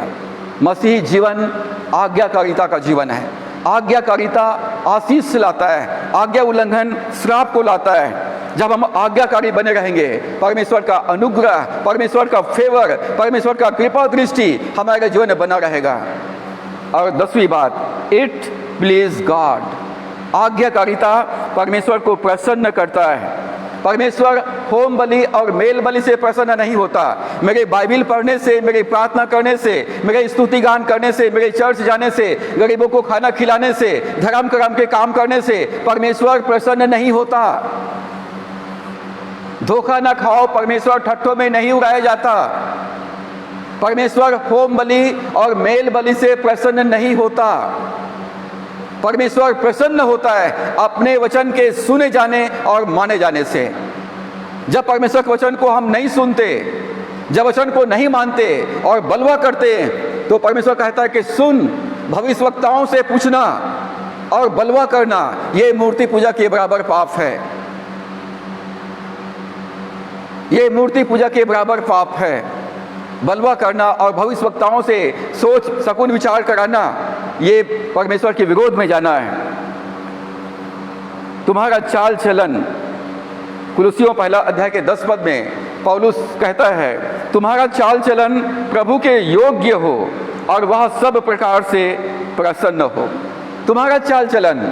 मसीही जीवन आज्ञाकारिता का जीवन है। आज्ञाकारिता आशीष लाता है, आज्ञा उल्लंघन श्राप को लाता है। जब हम आज्ञाकारी बने रहेंगे, परमेश्वर का अनुग्रह, परमेश्वर का फेवर, परमेश्वर का कृपा दृष्टि हमारे जीवन में बना रहेगा। और 10वीं बात, इट प्लीज गॉड। आज्ञाकारिता परमेश्वर को प्रसन्न करता है। परमेश्वर होम बलि और मेल बलि से प्रसन्न नहीं होता। मेरे बाइबिल पढ़ने से, मेरी प्रार्थना करने से, मेरे स्तुति गान करने से, मेरे चर्च जाने से, गरीबों को खाना खिलाने से, धर्म कर्म के काम करने से परमेश्वर प्रसन्न नहीं होता। धोखा ना खाओ, परमेश्वर ठट्ठों में नहीं उड़ाया जाता। परमेश्वर होम बलि और मेल बलि से प्रसन्न नहीं होता। परमेश्वर प्रसन्न होता है अपने वचन के सुने जाने और माने जाने से। जब परमेश्वर के वचन को हम नहीं सुनते, जब वचन को नहीं मानते और बलवा करते, तो परमेश्वर कहता है कि सुन, भविष्यवक्ताओं से पूछना और बलवा करना ये मूर्ति पूजा के बराबर पाप है। ये मूर्ति पूजा के बराबर पाप है। बलवा करना और भविष्यवक्ताओं से सोच शकुन विचार कराना, ये परमेश्वर के विरोध में जाना है। तुम्हारा चाल चलन, कुलुसियों 1 अध्याय के 10 पद में पौलुस कहता है, तुम्हारा चाल चलन प्रभु के योग्य हो और वह सब प्रकार से प्रसन्न हो। तुम्हारा चाल चलन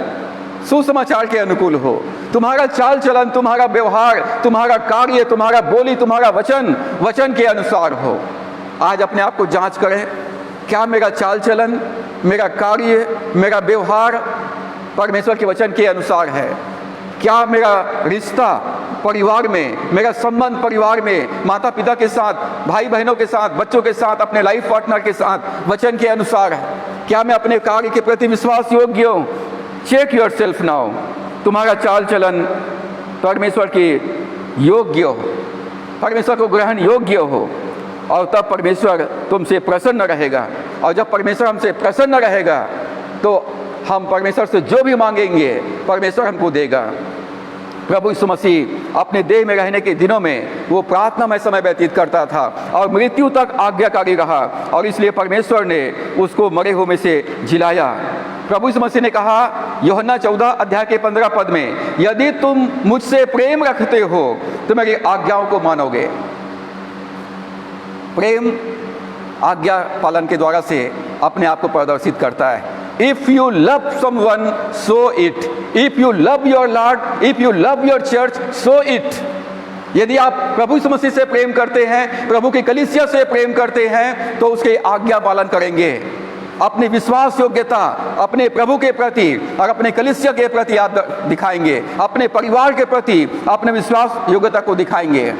सुसमाचार के अनुकूल हो। तुम्हारा चाल चलन, तुम्हारा व्यवहार, तुम्हारा कार्य, तुम्हारा बोली, तुम्हारा वचन के अनुसार हो। आज अपने आप को जांच करें, क्या मेरा चाल चलन, मेरा कार्य, मेरा व्यवहार परमेश्वर के वचन के अनुसार है? क्या मेरा रिश्ता परिवार में, मेरा संबंध परिवार में, माता पिता के साथ, भाई बहनों के साथ, बच्चों के साथ, अपने लाइफ पार्टनर के साथ वचन के अनुसार है? क्या मैं अपने कार्य के प्रति विश्वास योग्य हूँ? Check yourself now. तुम्हारा चाल चलन परमेश्वर के योग्य हो, परमेश्वर को ग्रहण योग्य हो, और तब परमेश्वर तुमसे प्रसन्न रहेगा। और जब परमेश्वर हमसे प्रसन्न रहेगा तो हम परमेश्वर से जो भी मांगेंगे परमेश्वर हमको देगा। प्रभु यीशु मसीह अपने देह में रहने के दिनों में वो प्रार्थना में समय व्यतीत करता था और मृत्यु तक आज्ञाकारी रहा, और इसलिए परमेश्वर ने उसको मरे हुए में से जिलाया। प्रभु यीशु मसीह ने कहा यूहन्ना 14 अध्याय के 15 पद में, यदि तुम मुझसे प्रेम रखते हो तो मेरी आज्ञाओं को मानोगे। प्रेम आज्ञा पालन के द्वारा से अपने आप को प्रदर्शित करता है। If you love someone so it, if you love your Lord, if you love your church so it. यदि आप प्रभु यीशु मसीह से प्रेम करते हैं, प्रभु की कलीसिया से प्रेम करते हैं, तो उसके आज्ञा पालन करेंगे। अपनी विश्वास योग्यता अपने प्रभु के प्रति और अपने कलीसिया के प्रति आप दिखाएंगे, अपने परिवार के प्रति अपने विश्वास योग्यता को दिखाएंगे।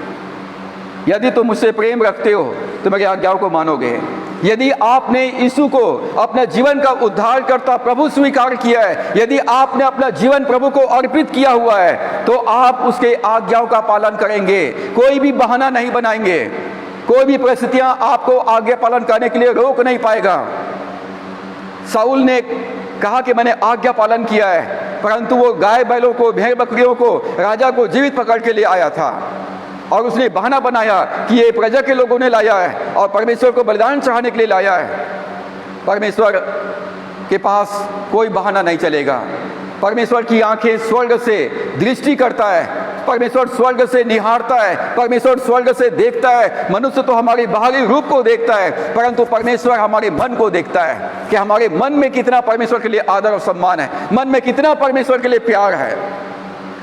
यदि तुम मुझसे प्रेम रखते हो तो मेरी आज्ञाओं को मानोगे। यदि आपने यीशु को अपने जीवन का उद्धारकर्ता प्रभु स्वीकार किया है, यदि आपने अपना जीवन प्रभु को अर्पित किया हुआ है, तो आप उसके आज्ञाओं का पालन करेंगे। कोई भी बहाना नहीं बनाएंगे, कोई भी परिस्थितियां आपको आज्ञा पालन करने के लिए रोक नहीं पाएगा। साउल ने कहा कि मैंने आज्ञा पालन किया है, परंतु वो गाय बैलों को, भेड़ बकरियों को, राजा को जीवित पकड़ के ले आया था, और उसने बहाना बनाया कि ये प्रजा के लोगों ने लाया है और परमेश्वर को बलिदान चढ़ाने के लिए लाया है। परमेश्वर के पास कोई बहाना नहीं चलेगा। परमेश्वर की आंखें स्वर्ग से दृष्टि करता है, परमेश्वर स्वर्ग से निहारता है, परमेश्वर स्वर्ग से देखता है। मनुष्य तो हमारे बाहरी रूप को देखता है, परंतु परमेश्वर हमारे मन को देखता है कि हमारे मन में कितना परमेश्वर के लिए आदर और सम्मान है, मन में कितना परमेश्वर के लिए प्यार है।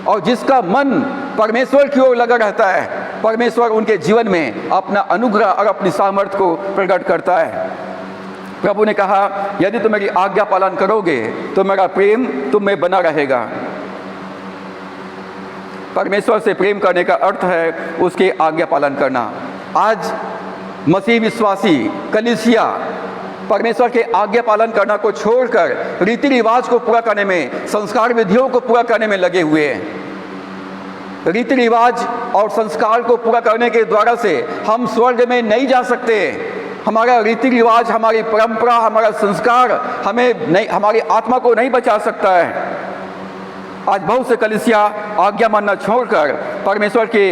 और जिसका मन परमेश्वर की ओर लगा रहता है, परमेश्वर उनके जीवन में अपना अनुग्रह और अपनी सामर्थ्य को प्रकट करता है। प्रभु ने कहा यदि तुम मेरी आज्ञा पालन करोगे तो मेरा प्रेम तुम में बना रहेगा। परमेश्वर से प्रेम करने का अर्थ है उसके आज्ञा पालन करना। आज मसीह विश्वासी कलीसिया परमेश्वर के आज्ञा पालन करना को छोड़कर रीति रिवाज को पूरा करने में, संस्कार विधियों को पूरा करने में लगे हुए हैं। रीति रिवाज और संस्कार को पूरा करने के द्वारा से हम स्वर्ग में नहीं जा सकते। हमारा रीति रिवाज, हमारी परंपरा, हमारा संस्कार हमें नहीं, हमारी आत्मा को नहीं बचा सकता है। आज बहुत से कलीसिया आज्ञा मानना छोड़कर, परमेश्वर के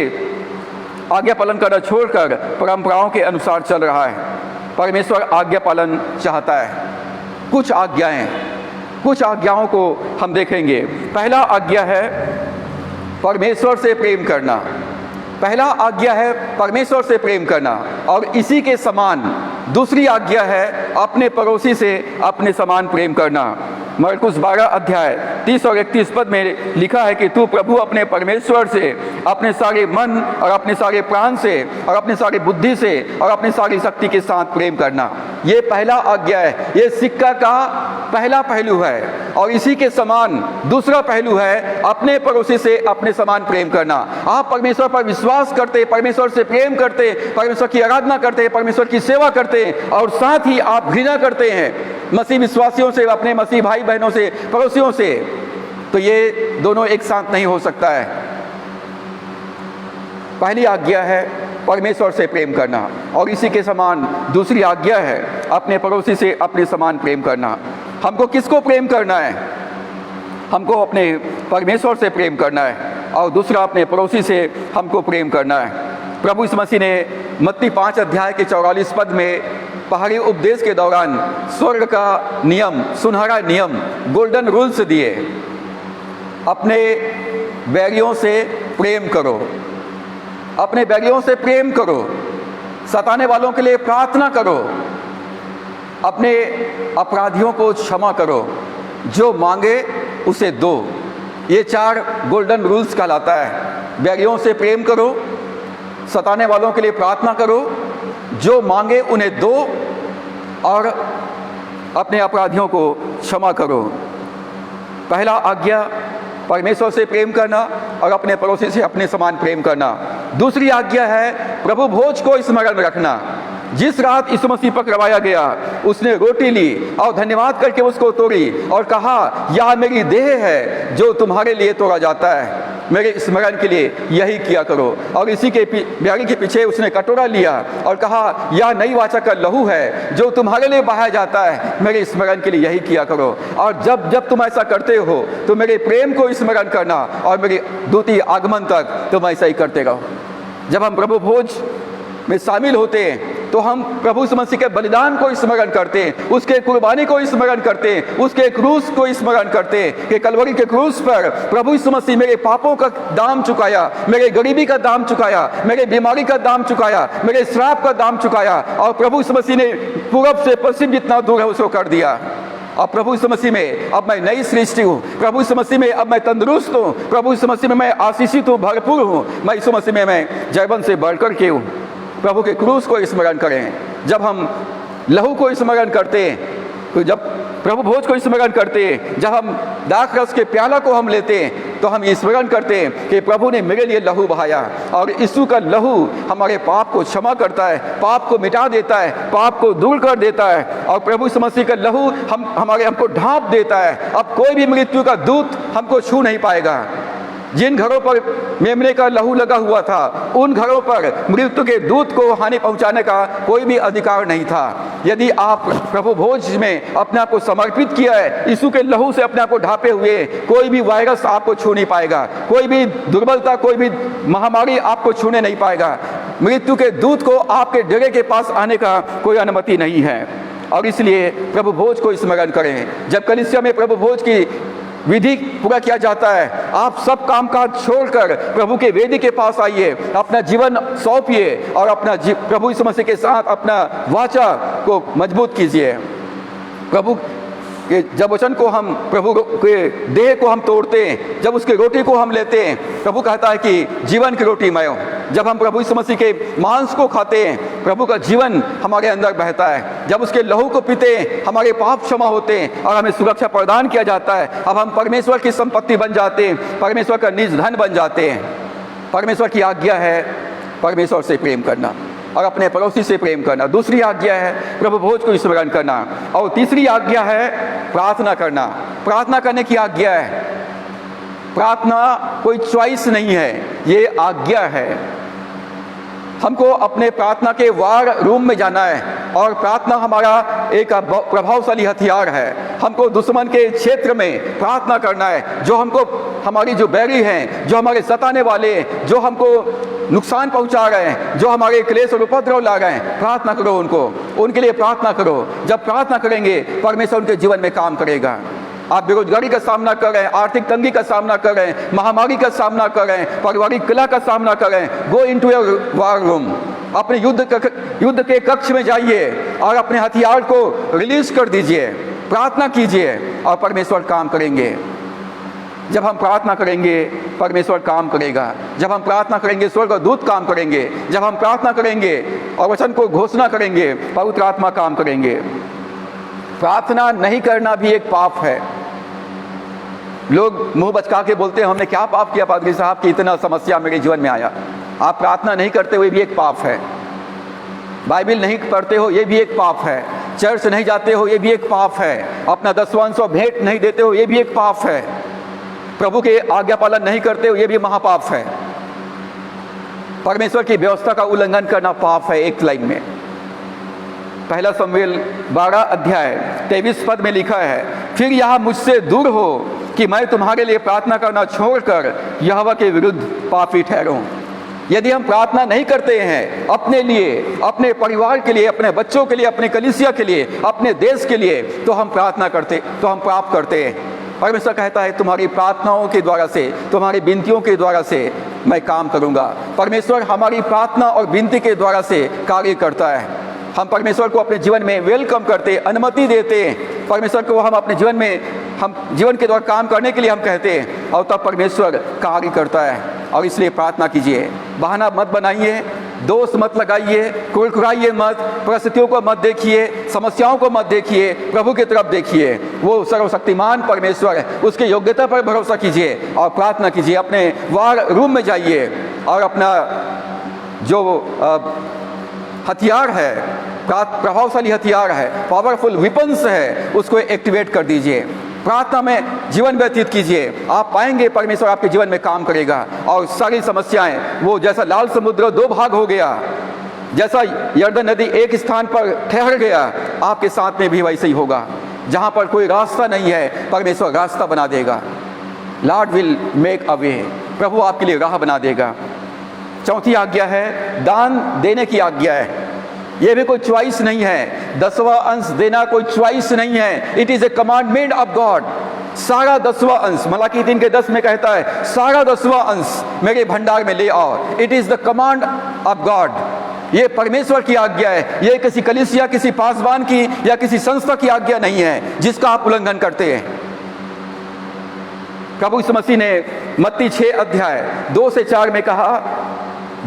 आज्ञा पालन करना छोड़कर परंपराओं के अनुसार चल रहा है। परमेश्वर आज्ञा पालन चाहता है। कुछ आज्ञाओं को हम देखेंगे। पहला आज्ञा है परमेश्वर से प्रेम करना। पहला आज्ञा है परमेश्वर से प्रेम करना, और इसी के समान दूसरी आज्ञा है अपने पड़ोसी से अपने समान प्रेम करना। मरकुस 12 अध्याय 30 और 31 पद में लिखा है कि तू प्रभु अपने परमेश्वर से अपने सारे मन और अपने सारे प्राण से और अपने सारे बुद्धि से और अपनी सारी शक्ति के साथ प्रेम करना। ये पहला आज्ञा है। ये सिक्का का पहला पहलू है। और इसी के समान दूसरा पहलू है अपने पड़ोसी से अपने समान प्रेम करना। आप परमेश्वर पर विश्वास करते, परमेश्वर से प्रेम करते, परमेश्वर की आराधना करते, परमेश्वर की सेवा करते, और साथ ही आप घृणा करते हैं मसीह विश्वासियों से, अपने मसीह भाई बहनों से, पड़ोसियों से, तो ये दोनों एक साथ नहीं हो सकता है। पहली आज्ञा है परमेश्वर से प्रेम करना, और इसी के समान दूसरी आज्ञा है अपने पड़ोसी से अपने समान प्रेम करना। हमको किसको प्रेम करना है? हमको अपने परमेश्वर से प्रेम करना है, और दूसरा अपने पड़ोसी से हमको प्रेम करना है। प्रभु यीशु मसीह ने मत्ती 5 अध्याय के 44 पद में पहाड़ी उपदेश के दौरान स्वर्ग का नियम, सुनहरा नियम, गोल्डन रूल्स दिए। अपने बैरियों से प्रेम करो, अपने बैरियों से प्रेम करो, सताने वालों के लिए प्रार्थना करो, अपने अपराधियों को क्षमा करो, जो मांगे उसे दो। ये 4 गोल्डन रूल्स कहलाता है। बैरियों से प्रेम करो, सताने वालों के लिए प्रार्थना करो, जो मांगे उन्हें दो, और अपने अपराधियों को क्षमा करो। पहला आज्ञा परमेश्वर से प्रेम करना और अपने पड़ोसी से अपने समान प्रेम करना। दूसरी आज्ञा है प्रभु भोज को स्मरण रखना। जिस रात यीशु मसीह पर करवाया गया, उसने रोटी ली और धन्यवाद करके उसको तोड़ी और कहा, यह मेरी देह है जो तुम्हारे लिए तोड़ा जाता है, मेरे स्मरण के लिए यही किया करो। और इसी के ब्यारी के पीछे उसने कटोरा लिया और कहा, यह नई वाचा का लहू है जो तुम्हारे लिए बहाया जाता है, मेरे स्मरण के लिए यही किया करो। और जब जब तुम ऐसा करते हो तो मेरे प्रेम को स्मरण करना, और मेरे द्वितीय आगमन तक तुम ऐसा ही करते रहो। जब हम प्रभु भोज में शामिल होते हैं तो हम प्रभु यीशु मसीह के बलिदान को स्मरण करते हैं, उसके कुर्बानी को स्मरण करते हैं, उसके क्रूस को स्मरण करते हैं कि कलवरी के क्रूस पर प्रभु यीशु मसीह मेरे पापों का दाम चुकाया, मेरे गरीबी का दाम चुकाया, मेरे बीमारी का दाम चुकाया, मेरे श्राप का दाम चुकाया, और प्रभु यीशु मसीह ने पूरब से पश्चिम जितना दूर है उसको कर दिया। अब प्रभु यीशु मसीह में अब मैं नई सृष्टि हूँ। प्रभु यीशु मसीह में अब मैं तंदुरुस्त हूँ। प्रभु यीशु मसीह में मैं आशीषित हूँ, भरपूर हूँ। मैं यीशु मसीह में मैं जयवन से बढ़कर के हूँ। प्रभु के क्रूस को स्मरण करें। जब हम लहू को स्मरण करते हैं, तो जब प्रभु भोज को स्मरण करते हैं, जब हम दाख रस के प्याला को हम लेते हैं, तो हम स्मरण करते हैं कि प्रभु ने मेरे लिए लहू बहाया, और यीशु का लहू हमारे पाप को क्षमा करता है, पाप को मिटा देता है, पाप को दूर कर देता है। और प्रभु यीशु मसीह का लहू हमको ढांप देता है। अब कोई भी मृत्यु का दूत हमको छू नहीं पाएगा। जिन घरों पर मेमने का लहू लगा हुआ था, उन घरों पर मृत्यु के दूत को हानि पहुंचाने का कोई भी अधिकार नहीं था। यदि आप प्रभु भोज में अपने आप को समर्पित किया है, यीशु के लहू से अपने आप को ढांपे हुए, कोई भी वायरस आपको छू नहीं पाएगा, कोई भी दुर्बलता, कोई भी महामारी आपको छूने नहीं पाएगा। मृत्यु के दूत को आपके डेरे के पास आने का कोई अनुमति नहीं है। और इसलिए प्रभु भोज को स्मरण करें। जब कलीसिया में प्रभु भोज की विधि पूरा किया जाता है, आप सब कामकाज छोड़कर प्रभु के वेदी के पास आइए, अपना जीवन सौंपिए और अपना प्रभु यीशु मसीह के साथ अपना वाचा को मजबूत कीजिए। प्रभु के जब वचन को हम, प्रभु के देह को हम तोड़ते हैं, जब उसकी रोटी को हम लेते हैं, प्रभु कहता है कि जीवन की रोटी मैं हूँ। जब हम प्रभु यीशु मसीह के मांस को खाते हैं, प्रभु का जीवन हमारे अंदर बहता है। जब उसके लहू को पीते हैं, हमारे पाप क्षमा होते हैं और हमें सुरक्षा प्रदान किया जाता है। अब हम परमेश्वर की संपत्ति बन जाते हैं, परमेश्वर का निज धन बन जाते हैं। परमेश्वर की आज्ञा है परमेश्वर से प्रेम करना और अपने पड़ोसी से प्रेम करना। दूसरी आज्ञा है प्रभु भोज को स्मरण करना, और तीसरी आज्ञा है प्रार्थना करना। प्रार्थना करने की आज्ञा है। प्रार्थना कोई चॉइस नहीं है, ये आज्ञा है। हमको अपने प्रार्थना के वार रूम में जाना है, और प्रार्थना हमारा एक प्रभावशाली हथियार है। हमको दुश्मन के क्षेत्र में प्रार्थना करना है। जो हमको हमारी जो बैरी हैं, जो हमारे सताने वाले, जो हमको नुकसान पहुंचा रहे हैं, जो हमारे क्लेश और उपद्रव ला रहे हैं, प्रार्थना करो उनके लिए प्रार्थना करो। जब प्रार्थना करेंगे परमेश्वर उनके जीवन में काम करेगा। आप बेरोजगारी का सामना कर रहे हैं, आर्थिक तंगी का सामना कर रहे हैं, महामारी का सामना कर रहे हैं, पारिवारिक कलह का सामना कर रहे हैं, go into your war room, अपने युद्ध के कक्ष में जाइए और अपने हथियार को रिलीज कर दीजिए, प्रार्थना कीजिए और परमेश्वर काम करेंगे। जब हम प्रार्थना करेंगे परमेश्वर काम करेगा। जब हम प्रार्थना करेंगे स्वर्गदूत काम करेंगे। जब हम प्रार्थना करेंगे और वचन को घोषणा करेंगे पवित्र आत्मा काम करेंगे। प्रार्थना नहीं करना भी एक पाप है। लोग मुंह बचका के बोलते हैं हमने क्या पाप किया पादरी साहब कि इतना समस्या मेरे जीवन में आया। आप प्रार्थना नहीं करते हुए भी एक पाप है। बाइबल नहीं पढ़ते हो ये भी एक पाप है। चर्च नहीं जाते हो ये भी एक पाप है। अपना दसवांश भेंट नहीं देते हो ये भी एक पाप है। प्रभु के आज्ञा पालन नहीं करते हो ये भी महापाप है। परमेश्वर की व्यवस्था का उल्लंघन करना पाप है। एक लाइन में पहला शमूएल 12 अध्याय 23 पद में लिखा है, फिर यह मुझसे दूर हो कि मैं तुम्हारे लिए प्रार्थना करना छोड़कर यहोवा के विरुद्ध पापी ठहरूं। यदि हम प्रार्थना नहीं करते हैं अपने लिए, अपने परिवार के लिए, अपने बच्चों के लिए, अपने कलीसिया के लिए, अपने देश के लिए, तो हम पाप करते हैं। परमेश्वर कहता है तुम्हारी प्रार्थनाओं के द्वारा से, तुम्हारी विनतियों के द्वारा से मैं काम करूंगा। परमेश्वर हमारी प्रार्थना और विनती के द्वारा से कार्य करता है। हम परमेश्वर को अपने जीवन में वेलकम करते, अनुमति देते हैं। परमेश्वर को हम अपने जीवन में, हम जीवन के द्वारा काम करने के लिए हम कहते हैं और तब परमेश्वर कार्य करता है। और इसलिए प्रार्थना कीजिए, बहाना मत बनाइए, दोष मत लगाइए, कुरकुराइए मत, परिस्थितियों को मत देखिए, समस्याओं को मत देखिए, प्रभु की तरफ देखिए। वो सर्वशक्तिमान परमेश्वर है, उसकी योग्यता पर भरोसा कीजिए और प्रार्थना कीजिए। अपने वार रूम में जाइए और अपना जो हथियार है, प्रभावशाली हथियार है, पावरफुल वेपन्स है, उसको एक्टिवेट कर दीजिए। प्रार्थना में जीवन व्यतीत कीजिए। आप पाएंगे परमेश्वर आपके जीवन में काम करेगा और सारी समस्याएं, वो जैसा लाल समुद्र 2 भाग हो गया, जैसा यरदन नदी एक स्थान पर ठहर गया, आपके साथ में भी वैसे ही होगा। जहां पर कोई रास्ता नहीं है परमेश्वर रास्ता बना देगा। लॉर्ड विल मेक अ वे, प्रभु आपके लिए राह बना देगा। चौथी आज्ञा है दान देने की आज्ञा है। ये भी कोई चॉइस नहीं है। 10वां अंश देना कोई चॉइस नहीं है। It is a commandment of God. सारा 10वां अंश, मलाकी 3 के 10 में कहता है सारा 10वां अंश मेरे भंडार में ले आओ। It is the command of God. ये परमेश्वर की आज्ञा है। ये किसी कलीसिया, किसी पासवान की या किसी संस्था की आज्ञा नहीं है जिसका आप उल्लंघन करते हैं। प्रभु यीशु मसीह ने मत्ती 6 अध्याय 2 से 4 में कहा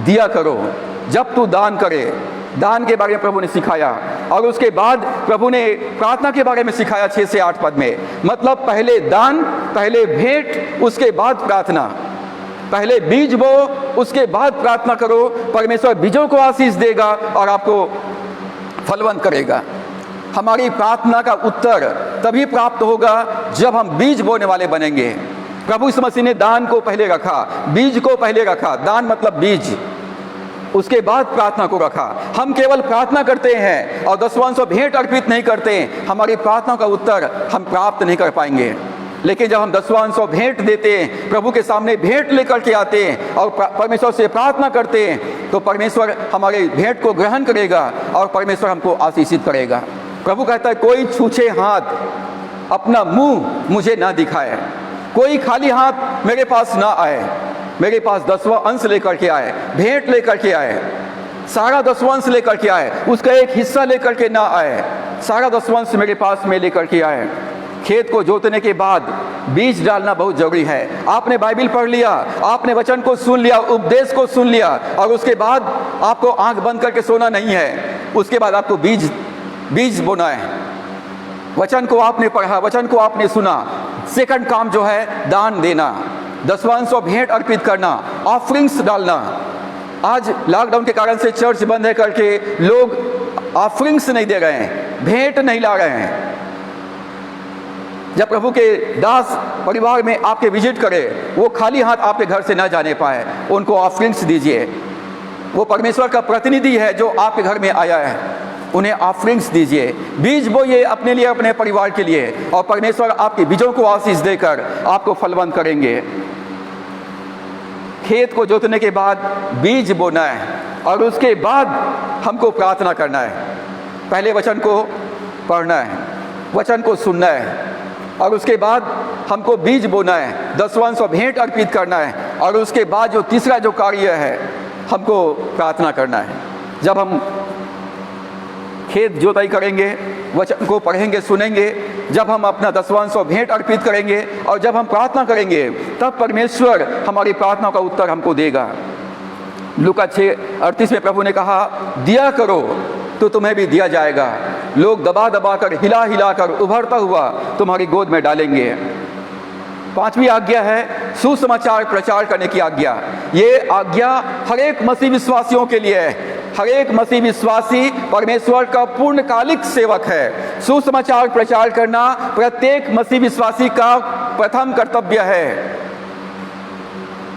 दिया करो जब तू दान करे। दान के बारे में प्रभु ने सिखाया और उसके बाद प्रभु ने प्रार्थना के बारे में सिखाया 6 से 8 पद में। मतलब पहले दान, पहले भेंट, उसके बाद प्रार्थना। पहले बीज बो, उसके बाद प्रार्थना करो। परमेश्वर बीजों को आशीष देगा और आपको फलवंत करेगा। हमारी प्रार्थना का उत्तर तभी प्राप्त होगा जब हम बीज बोने वाले बनेंगे। प्रभु यीशु मसीह ने दान को पहले रखा, बीज को पहले रखा। दान मतलब बीज, उसके बाद प्रार्थना को रखा। हम केवल प्रार्थना करते हैं और दसवांश भेंट अर्पित नहीं करते हैं, हमारी प्रार्थना का उत्तर हम प्राप्त नहीं कर पाएंगे। लेकिन जब हम दसवांश भेंट देते हैं, प्रभु के सामने भेंट लेकर के आते हैं और परमेश्वर से प्रार्थना करते हैं, तो परमेश्वर हमारे भेंट को ग्रहण करेगा और परमेश्वर हमको आशीषित करेगा। प्रभु कहता है कोई छूछे हाथ अपना मुंह मुझे ना दिखाए, कोई खाली हाथ मेरे पास ना आए। मेरे पास 10वां अंश लेकर के आए, भेंट लेकर के आए, सारा 10वां अंश लेकर के आए, उसका एक हिस्सा लेकर के ना आए। सारा 10वां अंश मेरे पास में लेकर के आए। खेत को जोतने के बाद बीज डालना बहुत जरूरी है। आपने बाइबल पढ़ लिया, आपने वचन को सुन लिया, उपदेश को सुन लिया और उसके बाद आपको आंख बंद करके सोना नहीं है। उसके बाद आपको बीज बोना है। वचन को आपने पढ़ा, वचन को आपने सुना। सेकंड काम जो है दान देना, दसवांश और भेंट अर्पित करना, ऑफरिंग्स डालना। आज लॉकडाउन के कारण से चर्च बंद है करके लोग ऑफरिंग्स नहीं दे रहे हैं, भेंट नहीं ला रहे हैं। जब प्रभु के दास परिवार में आपके विजिट करे, वो खाली हाथ आपके घर से ना जाने पाए, उनको ऑफरिंग्स दीजिए। वो परमेश्वर का प्रतिनिधि है जो आपके घर में आया है। उन्हें ऑफरिंग्स दीजिए, बीज बोइए अपने लिए, अपने परिवार के लिए, और परमेश्वर आपके बीजों को आशीष देकर आपको फलवंत करेंगे। खेत को जोतने के बाद बीज बोना है और उसके बाद हमको प्रार्थना करना है। पहले वचन को पढ़ना है, वचन को सुनना है, और उसके बाद हमको बीज बोना है, दसवांश और भेंट अर्पित करना है, और उसके बाद जो तीसरा जो कार्य है हमको प्रार्थना करना है। जब हम खेत जोताई करेंगे, वचन को पढ़ेंगे, सुनेंगे, जब हम अपना दसवांश और भेंट अर्पित करेंगे और जब हम प्रार्थना करेंगे, तब परमेश्वर हमारी प्रार्थना का उत्तर हमको देगा। लूका 6:38 में प्रभु ने कहा, दिया करो तो तुम्हें भी दिया जाएगा, लोग दबा दबा कर, हिला हिला कर, उभरता हुआ तुम्हारी गोद में डालेंगे। पांचवी आज्ञा है सुसमाचार प्रचार करने की आज्ञा। ये आज्ञा हर एक मसीह विश्वासियों के लिए है। हर एक मसीह विश्वासी परमेश्वर का पूर्णकालिक सेवक है। सुसमाचार प्रचार करना प्रत्येक मसीह विश्वासी का प्रथम कर्तव्य है।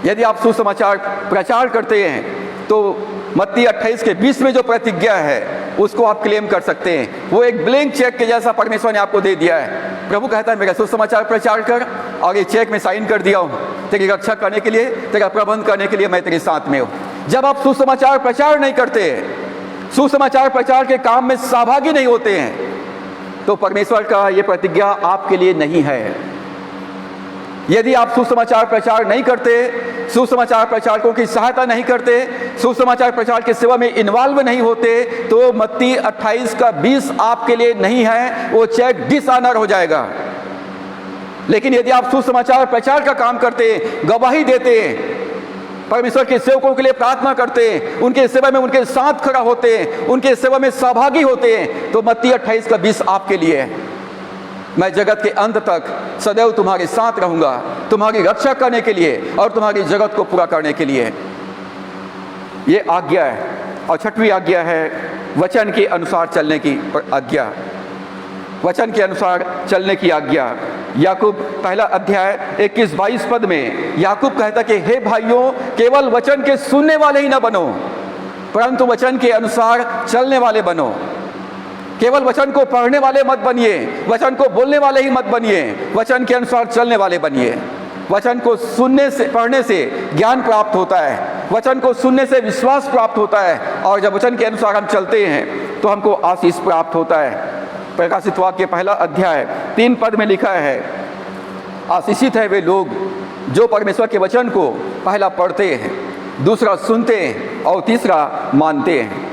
यदि आप सुसमाचार प्रचार करते हैं तो मत्ती 28:20 में जो प्रतिज्ञा है उसको आप क्लेम कर सकते हैं। वो एक ब्लैंक चेक के जैसा परमेश्वर ने आपको दे दिया है। प्रभु कहता है मेरा सुसमाचार प्रचार कर, और ये चेक में साइन कर दिया हूँ, तेरी रक्षा करने के लिए, तेरा प्रबंध करने के लिए मैं तेरे साथ में हूँ। जब आप सुसमाचार प्रचार नहीं करते, सुसमाचार प्रचार के काम में सहभागी नहीं होते हैं, तो परमेश्वर का ये प्रतिज्ञा आपके लिए नहीं है। यदि आप सुसमाचार प्रचार नहीं करते, सुसमाचार प्रचारकों की सहायता नहीं करते, सुसमाचार प्रचार की सेवा में इन्वॉल्व नहीं होते, तो मत्ती 28:20 आपके लिए नहीं है, वो चेक डिसऑनर हो जाएगा। लेकिन यदि आप सुसमाचार प्रचार का काम करते, गवाही देते, परमेश्वर के सेवकों के लिए प्रार्थना करते, उनके सेवा में उनके साथ खड़ा होते, उनके सेवा में सहभागी होते, तो मत्ती 28:20 आपके लिए है। मैं जगत के अंत तक सदैव तुम्हारे साथ रहूंगा, तुम्हारी रक्षा करने के लिए और तुम्हारी जगत को पूरा करने के लिए। ये आज्ञा है। और छठवीं आज्ञा है वचन के अनुसार चलने की आज्ञा। वचन के अनुसार चलने की आज्ञा। याकूब 1:21-22 पद में याकूब कहता कि हे भाइयों, केवल वचन के सुनने वाले ही ना बनो, परंतु वचन के अनुसार चलने वाले बनो। केवल वचन को पढ़ने वाले मत बनिए, वचन को बोलने वाले ही मत बनिए, वचन के अनुसार चलने वाले बनिए। वचन को सुनने से, पढ़ने से ज्ञान प्राप्त होता है, वचन को सुनने से विश्वास प्राप्त होता है, और जब वचन के अनुसार हम चलते हैं तो हमको आशीष प्राप्त होता है। प्रकाशित वाक्य 1:3 पद में लिखा है, आशीषित है वे लोग जो परमेश्वर के वचन को पहला पढ़ते हैं, दूसरा सुनते हैं और तीसरा मानते हैं।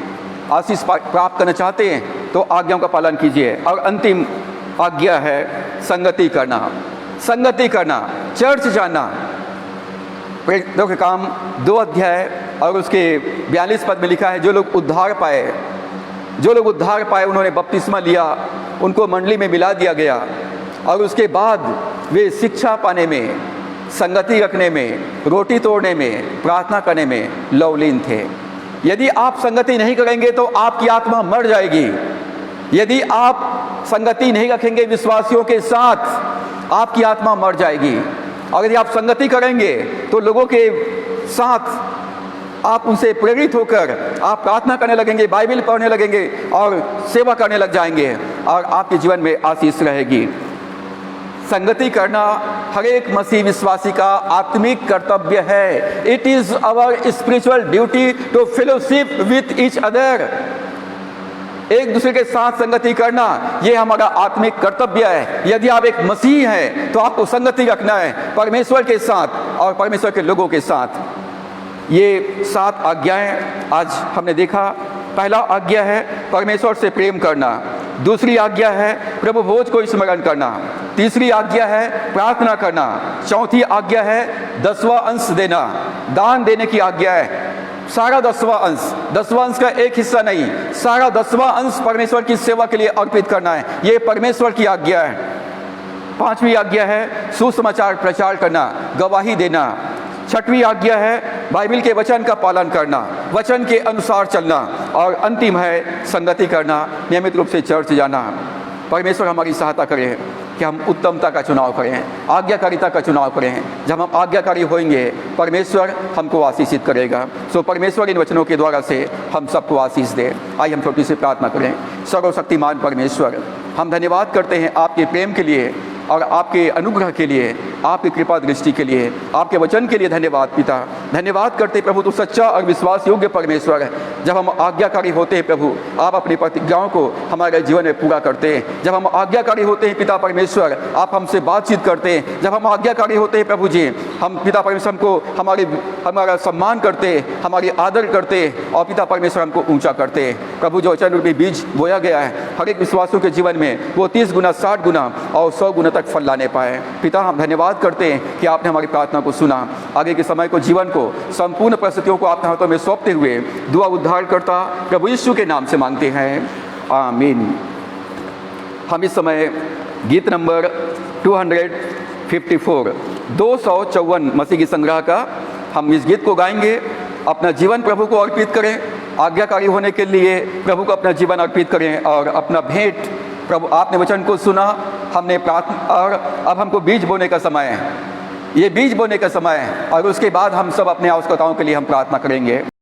आशीष प्राप्त करना चाहते हैं तो आज्ञाओं का पालन कीजिए। और अंतिम आज्ञा है संगति करना। संगति करना, चर्च जाना। प्रेरितों के काम 2 और उसके 42 पद में लिखा है, जो लोग उद्धार पाए, जो लोग उद्धार पाए उन्होंने बपतिस्मा लिया, उनको मंडली में मिला दिया गया, और उसके बाद वे शिक्षा पाने में, संगति रखने में, रोटी तोड़ने में, प्रार्थना करने में लवलीन थे। यदि आप संगति नहीं करेंगे तो आपकी आत्मा मर जाएगी। यदि आप संगति नहीं रखेंगे विश्वासियों के साथ, आपकी आत्मा मर जाएगी। और यदि आप संगति करेंगे तो लोगों के साथ आप उनसे प्रेरित होकर आप प्रार्थना करने लगेंगे, बाइबल पढ़ने लगेंगे और सेवा करने लग जाएंगे, और आपके जीवन में आशीष रहेगी। संगति करना हर एक मसीह विश्वासी का आत्मिक कर्तव्य है। It is our spiritual duty to fellowship with each other. एक दूसरे के साथ संगति करना ये हमारा आत्मिक कर्तव्य है। यदि आप एक मसीह हैं तो आपको संगति रखना है परमेश्वर के साथ और परमेश्वर के लोगों के साथ। ये 7 आज्ञाएं आज हमने देखा। पहला आज्ञा है परमेश्वर से प्रेम करना, दूसरी आज्ञा है प्रभु भोज को स्मरण करना, तीसरी आज्ञा है प्रार्थना करना, चौथी आज्ञा है 10वां अंश देना, दान देने की आज्ञा है। सारा 10वां अंश, 10वां अंश का एक हिस्सा नहीं, सारा 10वां अंश परमेश्वर की सेवा के लिए अर्पित करना है। ये परमेश्वर की आज्ञा है। 5वीं आज्ञा है सुसमाचार प्रचार करना, गवाही देना। 6वीं आज्ञा है बाइबल के वचन का पालन करना, वचन के अनुसार चलना। और अंतिम है संगति करना, नियमित रूप से चर्च जाना। परमेश्वर हमारी सहायता करे। कि हम उत्तमता का चुनाव करें, आज्ञाकारिता का चुनाव करें। जब हम आज्ञाकारी होंगे परमेश्वर हमको आशीषित करेगा। सो परमेश्वर इन वचनों के द्वारा से हम सबको आशीष दे। आइए हम छोटी सी प्रार्थना करें। सर्वशक्तिमान परमेश्वर, हम धन्यवाद करते हैं आपके प्रेम के लिए और आपके अनुग्रह के लिए, आपकी कृपा दृष्टि के लिए, आपके वचन के लिए धन्यवाद पिता। धन्यवाद करते प्रभु, तू सच्चा और विश्वास योग्य परमेश्वर है। जब हम आज्ञाकारी होते हैं प्रभु, आप अपनी प्रतिज्ञाओं को हमारे जीवन में पूरा करते हैं। जब हम आज्ञाकारी होते हैं पिता परमेश्वर, आप हमसे बातचीत करते हैं। जब हम आज्ञाकारी होते हैं प्रभु जी, हम पिता परमेश्वर हमको हमारा सम्मान करते हैं, हमारी आदर करते हैं और पिता परमेश्वर हमको ऊंचा करते हैं। प्रभु, जो वचन रूपी बीज बोया गया है हर एक विश्वासों के जीवन में, वो 30 गुना, 60 गुना और 100 गुना तक फल लाने पाए। पिता, हम धन्यवाद करते हैं कि आपने हमारी प्रार्थना को सुना। आगे के समय को, जीवन को, संपूर्ण परिस्थितियों को आपके हाथों में सौंपते हुए दुआ उद्धारकर्ता प्रभु यीशु के नाम से मांगते हैं, आमीन। हम इस समय गीत नंबर 254 254 मसीह की संग्रह का हम इस गीत को गाएंगे। अपना जीवन प्रभु को अर्पित करें, आज्ञाकारी होने के लिए प्रभु को अपना जीवन अर्पित करें और अपना भेंट प्रभु, आपने वचन को सुना, हमने प्रार्थना, और अब हमको बीज बोने का समय है। ये बीज बोने का समय है और उसके बाद हम सब अपने आवश्यकताओं के लिए हम प्रार्थना करेंगे।